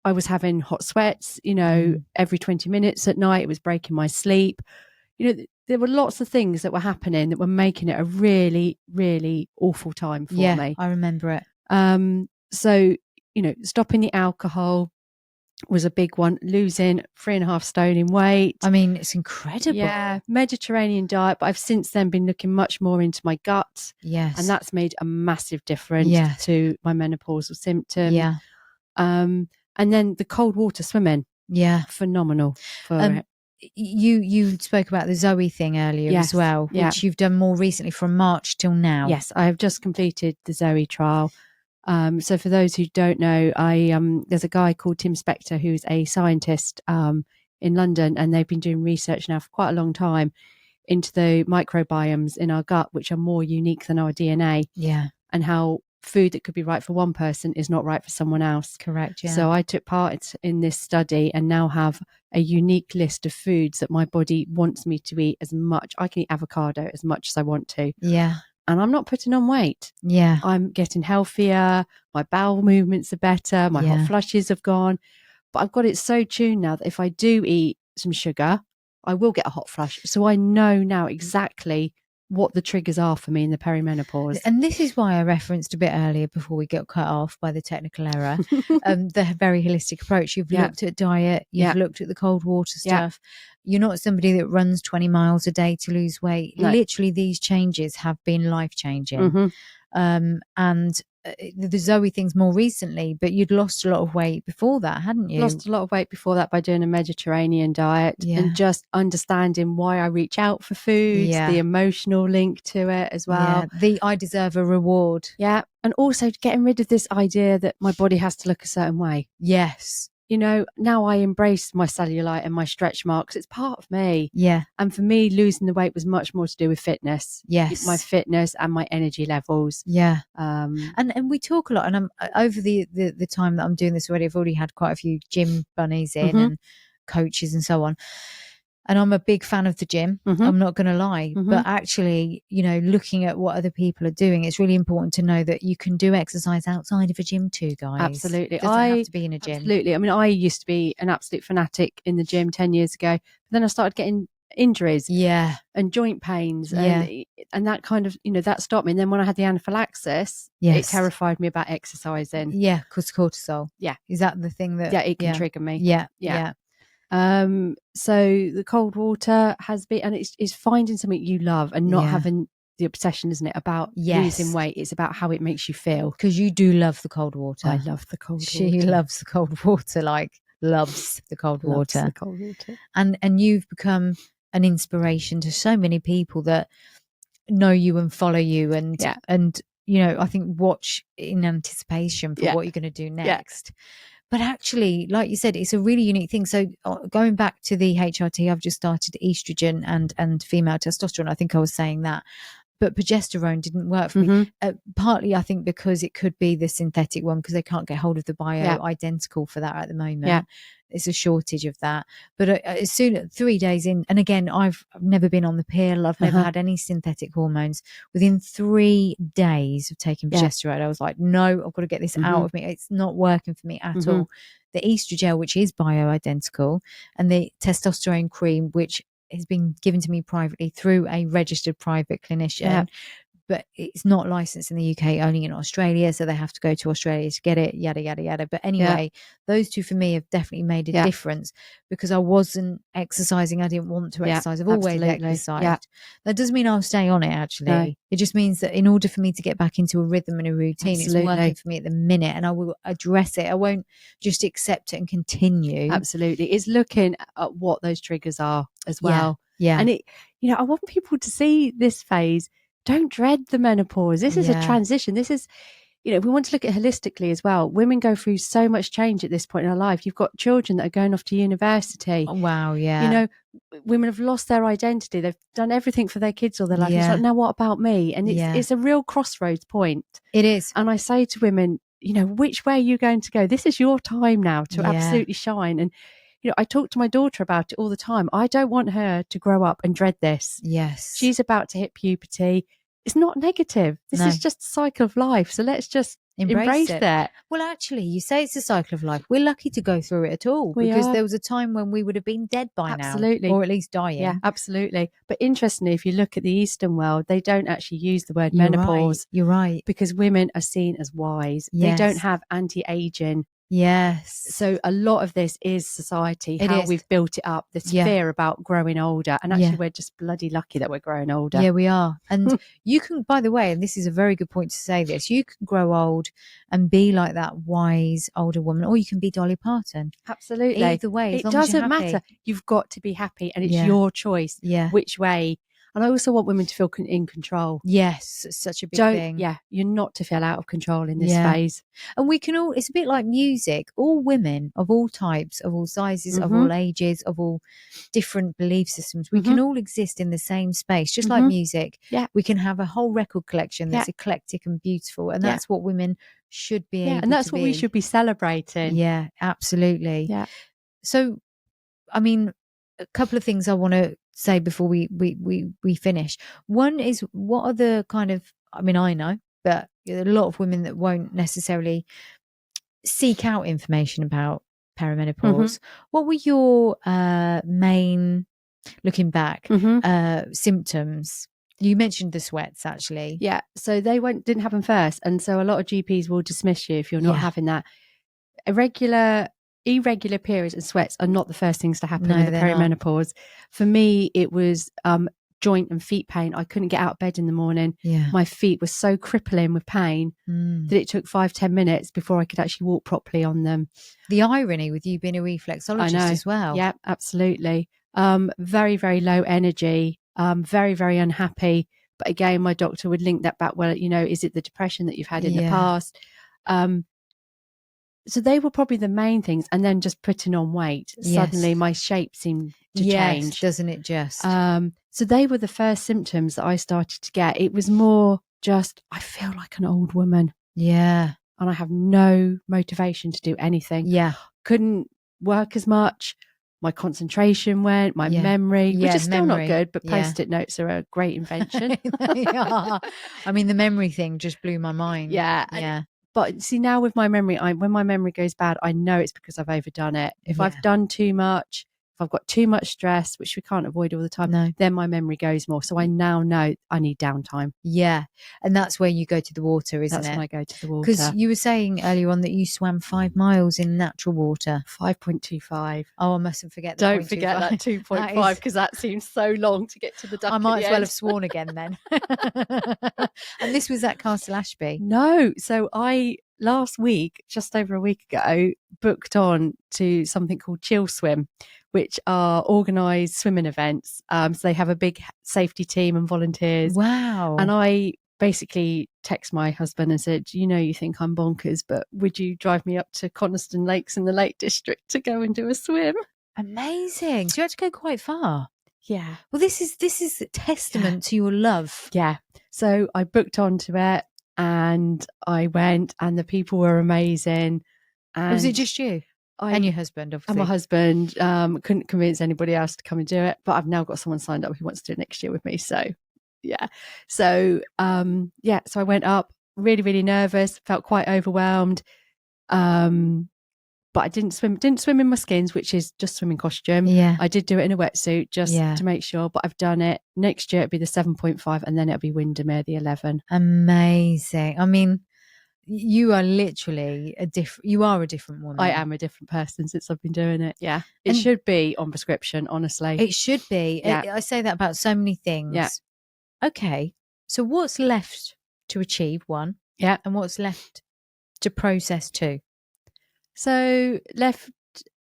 I was having hot sweats, you know, every 20 minutes at night. It was breaking my sleep. You know, there were lots of things that were happening that were making it a really, really awful time for me. Yeah, I remember it. So, you know, stopping the alcohol was a big one. Losing 3.5 stone in weight. I mean, it's incredible. Yeah, Mediterranean diet. But I've since then been looking much more into my gut. Yes. And that's made a massive difference to my menopausal symptoms. Yeah. And then the cold water swimming. Yeah. Phenomenal for it. You spoke about the Zoe thing earlier as well, which you've done more recently from March till now. Yes, I have just completed the Zoe trial. So for those who don't know, there's a guy called Tim Spector who's a scientist in London, and they've been doing research now for quite a long time into the microbiomes in our gut, which are more unique than our DNA. Yeah. And how food that could be right for one person is not right for someone else. Correct, yeah. So I took part in this study and now have a unique list of foods that my body wants me to eat as much. I can eat avocado as much as I want to. Yeah. And I'm not putting on weight. Yeah. I'm getting healthier. My bowel movements are better. My hot flushes have gone. But I've got it so tuned now that if I do eat some sugar, I will get a hot flush. So I know now exactly what the triggers are for me in the perimenopause. And this is why I referenced a bit earlier before we got cut off by the technical error, the very holistic approach. You've looked at diet, you've looked at the cold water stuff. You're not somebody that runs 20 miles a day to lose weight. No. Literally, these changes have been life-changing. And the Zoe thing's more recently, but you'd lost a lot of weight before that, hadn't you? Lost a lot of weight before that by doing a Mediterranean diet and just understanding why I reach out for foods, the emotional link to it as well. Yeah. I deserve a reward. Yeah. And also getting rid of this idea that my body has to look a certain way. Yes. You know, now I embrace my cellulite and my stretch marks. It's part of me. Yeah. And for me, losing the weight was much more to do with fitness. Yes. My fitness and my energy levels. Yeah. And we talk a lot. And I'm over the time that I'm doing this already, I've already had quite a few gym bunnies in and coaches and so on. And I'm a big fan of the gym. I'm not going to lie. But actually, you know, looking at what other people are doing, it's really important to know that you can do exercise outside of a gym too, guys. Absolutely. It doesn't have to be in a gym. Absolutely. I mean, I used to be an absolute fanatic in the gym 10 years ago. But then I started getting injuries. Yeah. And joint pains. And that kind of, you know, that stopped me. And then when I had the anaphylaxis, it terrified me about exercising. Yeah, because cortisol. Yeah. Is that the thing that... Yeah, it can trigger me. Yeah. So the cold water has been, and it's finding something you love and not having the obsession, isn't it, about losing weight. It's about how it makes you feel. Because you do love the cold water. I love the cold water. She loves the cold water, like loves the cold water. Loves the cold water. And you've become an inspiration to so many people that know you and follow you and you know, I think watch in anticipation for what you're going to do next. But actually, like you said, it's a really unique thing. So going back to the HRT, I've just started estrogen and female testosterone. I think I was saying that. But progesterone didn't work for me. Partly, I think, because it could be the synthetic one because they can't get hold of the bio-identical for that at the moment. Yeah. It's a shortage of that. But as soon as 3 days in, and again, I've never been on the pill. I've never had any synthetic hormones. Within 3 days of taking progesterone, I was like, no, I've got to get this out of me. It's not working for me at all. The estrogel, which is bioidentical, and the testosterone cream, which has been given to me privately through a registered private clinician, but it's not licensed in the UK, only in Australia. So they have to go to Australia to get it, yada, yada, yada. But anyway, those two for me have definitely made a difference because I wasn't exercising. I didn't want to exercise. I've always exercised. Yeah. That doesn't mean I'll stay on it, actually. No. It just means that in order for me to get back into a rhythm and a routine, Absolutely. it's working for me at the minute, and I will address it. I won't just accept it and continue. Absolutely. It's looking at what those triggers are as well. Yeah. And it, I want people to see this phase. Don't dread the menopause. This is a transition. This is, if we want to look at it holistically as well, women go through so much change at this point in our life. You've got children that are going off to university. Oh, wow. Yeah. Women have lost their identity. They've done everything for their kids all their life. It's like, now what about me? And it's a real crossroads point. It is. And I say to women, which way are you going to go? This is your time now to absolutely shine. And, I talk to my daughter about it all the time. I don't want her to grow up and dread this. Yes. She's about to hit puberty. It's not negative. This is just a cycle of life. So let's just embrace that. Well, actually, you say it's a cycle of life. We're lucky to go through it at all because there was a time when we would have been dead by now. Or at least dying. Yeah, absolutely. But interestingly, if you look at the Eastern world, they don't actually use the word menopause. You're right. Because women are seen as wise. They don't have anti-aging. Yes. So a lot of this is society, how we've built it up, this fear about growing older. And actually, we're just bloody lucky that we're growing older. Yeah, we are. And you can, by the way, and this is a very good point to say this, you can grow old and be like that wise older woman, or you can be Dolly Parton. Absolutely. Either way, it doesn't matter. You've got to be happy, and it's your choice which way. And I also want women to feel in control. Yes, it's such a big thing. Yeah, you're not to feel out of control in this phase. And we can all, it's a bit like music. All women of all types, of all sizes, of all ages, of all different belief systems, we can all exist in the same space, just like music. Yeah. We can have a whole record collection that's eclectic and beautiful. And that's what women should be able to be. And that's what we should be celebrating. Yeah, absolutely. Yeah. So, I mean, a couple of things I want to say before we finish. One is, what are the kind of, I mean, I know, but there are a lot of women that won't necessarily seek out information about perimenopause. What were your main, looking back, symptoms? You mentioned the sweats, actually. Yeah, so they didn't happen first, and so a lot of GPs will dismiss you if you're not having that. Irregular periods and sweats are not the first things to happen with the perimenopause. For me, it was joint and feet pain. I couldn't get out of bed in the morning. Yeah. My feet were so crippling with pain that it took 5-10 minutes before I could actually walk properly on them. The irony with you being a reflexologist as well. Yeah, absolutely. Very, very low energy, very, very unhappy. But again, my doctor would link that back. Well, is it the depression that you've had in the past? So they were probably the main things. And then just putting on weight. Suddenly my shape seemed to change. Doesn't it just? So they were the first symptoms that I started to get. It was more just, I feel like an old woman. Yeah. And I have no motivation to do anything. Yeah. Couldn't work as much. My concentration went, my memory, which is still not good, but Post-it notes are a great invention. They are. I mean, the memory thing just blew my mind. Yeah. But see, now with my memory, when my memory goes bad, I know it's because I've overdone it. If I've done too much, if I've got too much stress, which we can't avoid all the time, then my memory goes more. So I now know I need downtime. Yeah. And that's where you go to the water, isn't it? That's when I go to the water. Because you were saying earlier on that you swam 5 miles in natural water. 5.25. Oh, I mustn't forget the Don't forget that 2.5, because that seems so long to get to the duck. I might as well have sworn again then. And this was at Castle Ashby. No. So I, last week, just over a week ago, booked on to something called Chill Swim, which are organised swimming events. So they have a big safety team and volunteers. Wow. And I basically text my husband and said, you think I'm bonkers, but would you drive me up to Coniston Lakes in the Lake District to go and do a swim? Amazing. So you had to go quite far. Yeah. Well, this is a testament to your love. Yeah. So I booked onto it and I went, and the people were amazing. And was it just you? And your husband, obviously. And my husband. Couldn't convince anybody else to come and do it, but I've now got someone signed up who wants to do it next year with me. So yeah. So so I went up, really, really nervous, felt quite overwhelmed. but I didn't swim in my skins, which is just swimming costume. Yeah. I did do it in a wetsuit just Yeah. to make sure, but I've done it. Next year it'll be the 7.5 and then it'll be Windermere, the 11. Amazing. I mean, you are literally a different woman. I am a different person since I've been doing it. Yeah. It And should be on prescription, honestly. it should be. Yeah. I say that about so many things. Yeah. Okay. So what's left to achieve, one? Yeah. And what's left to process, two? So left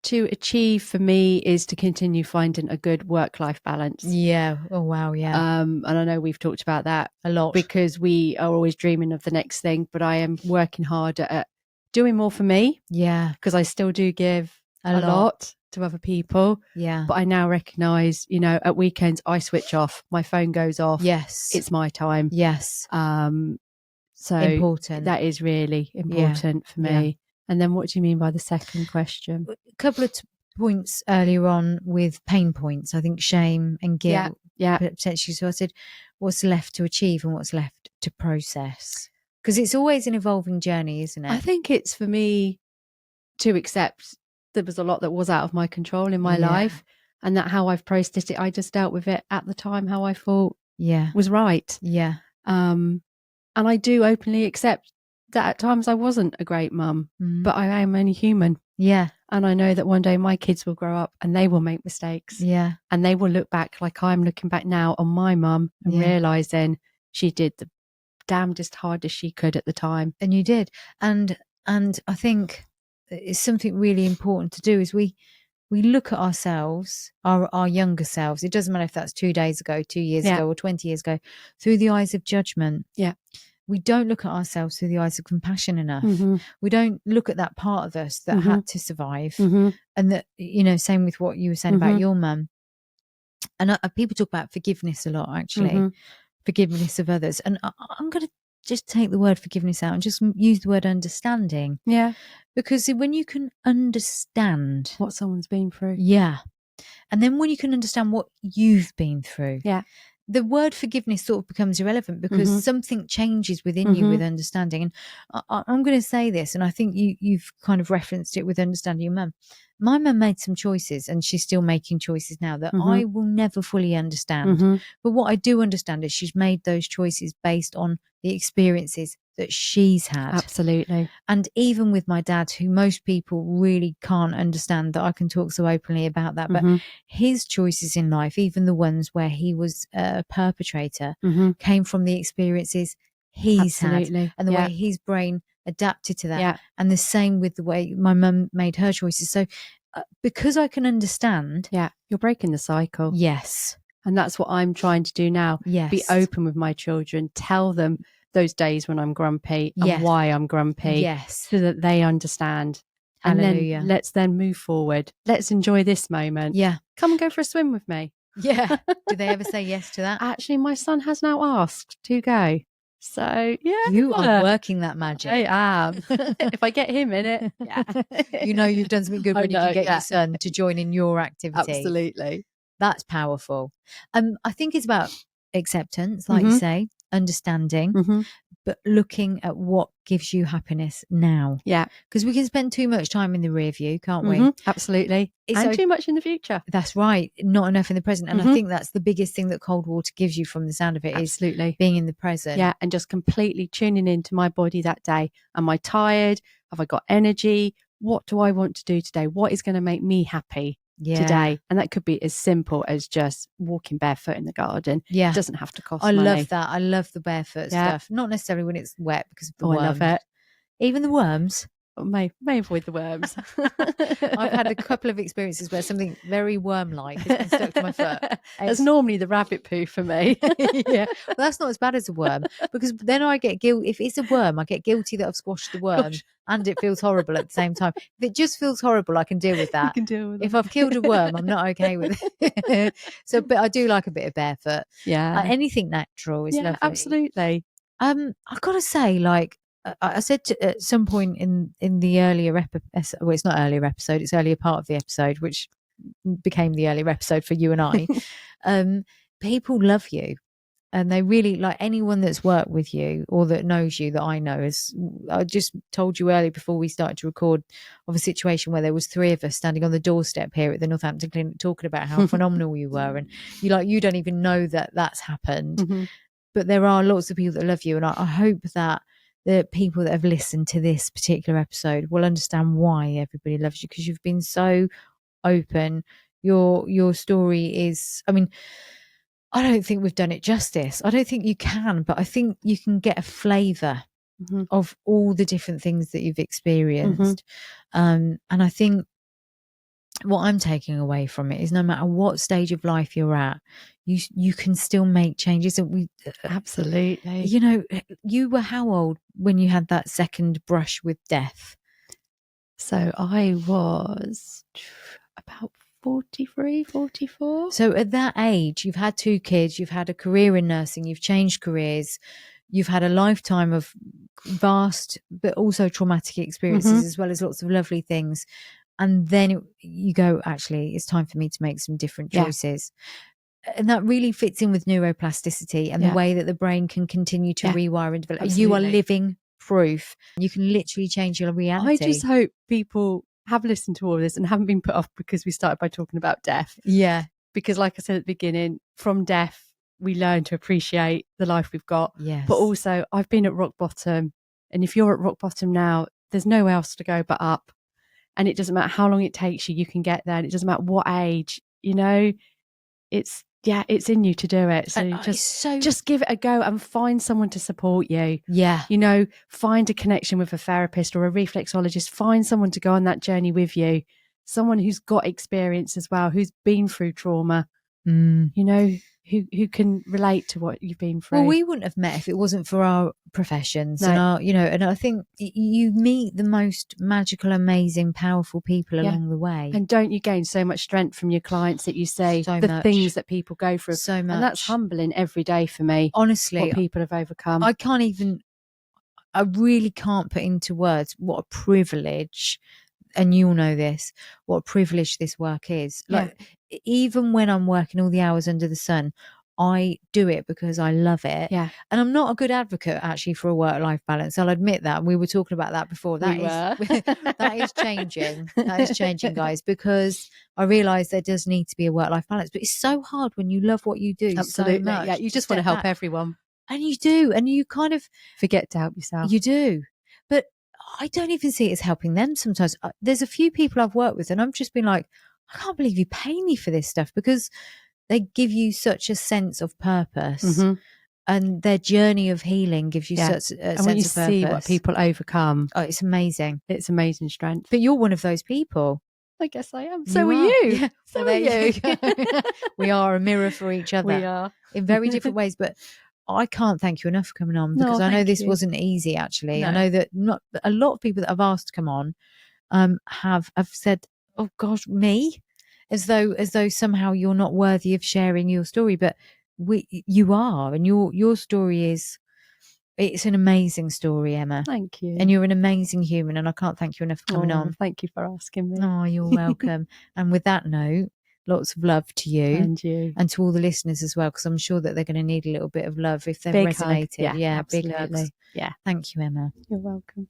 to achieve for me is to continue finding a good work-life balance. Yeah. Oh, wow. Yeah. And I know we've talked about that a lot because we are always dreaming of the next thing, but I am working harder at doing more for me. Yeah. Because I still do give a lot to other people. Yeah. But I now recognise, you know, at weekends I switch off. My phone goes off. Yes. It's my time. Yes. So important. That is really important for me. Yeah. And then what do you mean by the second question? A couple of points earlier on with pain points, I think shame and guilt. Yeah. Potentially. So I said, what's left to achieve and what's left to process? Because it's always an evolving journey, isn't it? I think it's for me to accept there was a lot that was out of my control in my life, and that how I've processed it, I just dealt with it at the time how I thought was right. Yeah. And I do openly accept that at times I wasn't a great mum, but I am only human. Yeah. And I know that one day my kids will grow up and they will make mistakes. Yeah. And they will look back like I'm looking back now on my mum and realising she did the damnedest hardest she could at the time. And you did. And I think it's something really important to do is we look at ourselves, our younger selves. It doesn't matter if that's 2 days ago, 2 years ago, or 20 years ago, through the eyes of judgment. Yeah. We don't look at ourselves through the eyes of compassion enough. Mm-hmm. We don't look at that part of us that had to survive. Mm-hmm. And that, you know, same with what you were saying about your mum. And people talk about forgiveness a lot, actually, forgiveness of others. And I'm going to just take the word forgiveness out and just use the word understanding. Yeah. Because when you can understand what someone's been through. Yeah. And then when you can understand what you've been through. Yeah. The word forgiveness sort of becomes irrelevant because something changes within you with understanding. And I'm going to say this, and I think you've kind of referenced it with understanding your mum. My mum made some choices, and she's still making choices now that I will never fully understand. But what I do understand is she's made those choices based on the experiences that she's had. Absolutely. And even with my dad, who most people really can't understand that I can talk so openly about that, but his choices in life, even the ones where he was a perpetrator, came from the experiences he's had and the way his brain adapted to that. Yeah. And the same with the way my mum made her choices. So because I can understand. Yeah, you're breaking the cycle. Yes. And that's what I'm trying to do now. Yes. Be open with my children, tell them those days when I'm grumpy and why I'm grumpy. Yes. So that they understand. Hallelujah. And then let's move forward. Let's enjoy this moment. Yeah. Come and go for a swim with me. Yeah. Do they ever say yes to that? Actually, my son has now asked to go. So, yeah. You are working that magic. I am. If I get him in it, yeah. You know you've done something good when you can get your son to join in your activity. Absolutely. That's powerful. I think it's about acceptance, like you say, understanding, but looking at what gives you happiness now. Yeah. Because we can spend too much time in the rear view, can't we? Absolutely. And too much in the future. That's right. Not enough in the present. And I think that's the biggest thing that cold water gives you from the sound of it is being in the present. Yeah. And just completely tuning into my body that day. Am I tired? Have I got energy? What do I want to do today? What is going to make me happy today? And that could be as simple as just walking barefoot in the garden. Yeah. It doesn't have to cost money. I love that. I love the barefoot stuff. Not necessarily when it's wet because of the worms. I love it. Even the worms. May avoid the worms. I've had a couple of experiences where something very worm-like has been stuck to my foot. That's normally the rabbit poo for me. Yeah, well, that's not as bad as a worm because then I get guilty. If it's a worm, I get guilty that I've squashed the worm, and it feels horrible at the same time. If it just feels horrible, I can deal with that. You can deal with it. If I've killed a worm, I'm not okay with it. So, but I do like a bit of barefoot. Yeah, anything natural is lovely. Absolutely. I've got to say, like. I said at some point in the earlier episode, well, it's not earlier episode, it's earlier part of the episode, which became the earlier episode for you and I. People love you. And they really, like, anyone that's worked with you or that knows you that I know, is, I just told you earlier before we started to record of a situation where there was 3 of us standing on the doorstep here at the Northampton Clinic talking about how phenomenal you were, and you don't even know that that's happened. Mm-hmm. But there are lots of people that love you, and I hope that the people that have listened to this particular episode will understand why everybody loves you, because you've been so open. Your story is, I mean, I don't think we've done it justice. I don't think you can, but I think you can get a flavour Mm-hmm. of all the different things that you've experienced. And I think what I'm taking away from it is, no matter what stage of life you're at, you can still make changes. And Absolutely. you were how old when you had that second brush with death? So I was about 43, 44. So at that age, you've had 2 kids, you've had a career in nursing, you've changed careers, you've had a lifetime of vast but also traumatic experiences, as well as lots of lovely things. And then you go, actually, it's time for me to make some different choices. And that really fits in with neuroplasticity and the way that the brain can continue to rewire and develop. Absolutely. You are living proof. You can literally change your reality. I just hope people have listened to all of this and haven't been put off because we started by talking about death. Yeah. Because like I said at the beginning, from death, we learn to appreciate the life we've got. Yes. But also, I've been at rock bottom. And if you're at rock bottom now, there's nowhere else to go but up. And it doesn't matter how long it takes you, you can get there. And it doesn't matter what age, it's in you to do it. So just give it a go and find someone to support you. Yeah. Find a connection with a therapist or a reflexologist. Find someone to go on that journey with you. Someone who's got experience as well, who's been through trauma, who can relate to what you've been through. Well, we wouldn't have met if it wasn't for our professions No. and our, and I think you meet the most magical, amazing, powerful people along the way. And don't you gain so much strength from your clients that you say the things that people go through? So much. And that's humbling every day for me. Honestly, what people have overcome. I really can't put into words what a privilege, and you'll know this, what a privilege this work is. Like, even when I'm working all the hours under the sun, I do it because I love it. Yeah. And I'm not a good advocate actually for a work-life balance. I'll admit that. We were talking about that before. That is changing. That is changing, guys, because I realise there does need to be a work-life balance. But it's so hard when you love what you do. Absolutely. So much. Yeah, you just want to help everyone. And you do. And you kind of forget to help yourself. You do. But I don't even see it as helping them sometimes. There's a few people I've worked with and I've just been like, I can't believe you pay me for this stuff, because they give you such a sense of purpose, and their journey of healing gives you such a sense of purpose. And when you see what people overcome, it's amazing. It's amazing strength. But you're one of those people. I guess I am. So are you. Yeah. So are you. We are a mirror for each other. We are. In very different ways. But I can't thank you enough for coming on, because I know this wasn't easy, actually. No. I know that not a lot of people that I've asked to come on have said, oh gosh, me, as though somehow you're not worthy of sharing your story. But you are, and your story it's an amazing story, Emma. Thank you. And you're an amazing human, and I can't thank you enough for coming on. Thank you for asking me. Oh, you're welcome. And with that note, lots of love to you and to all the listeners as well, because I'm sure that they're going to need a little bit of love if they've resonated. Yeah, big hugs. Yeah. Thank you, Emma. You're welcome.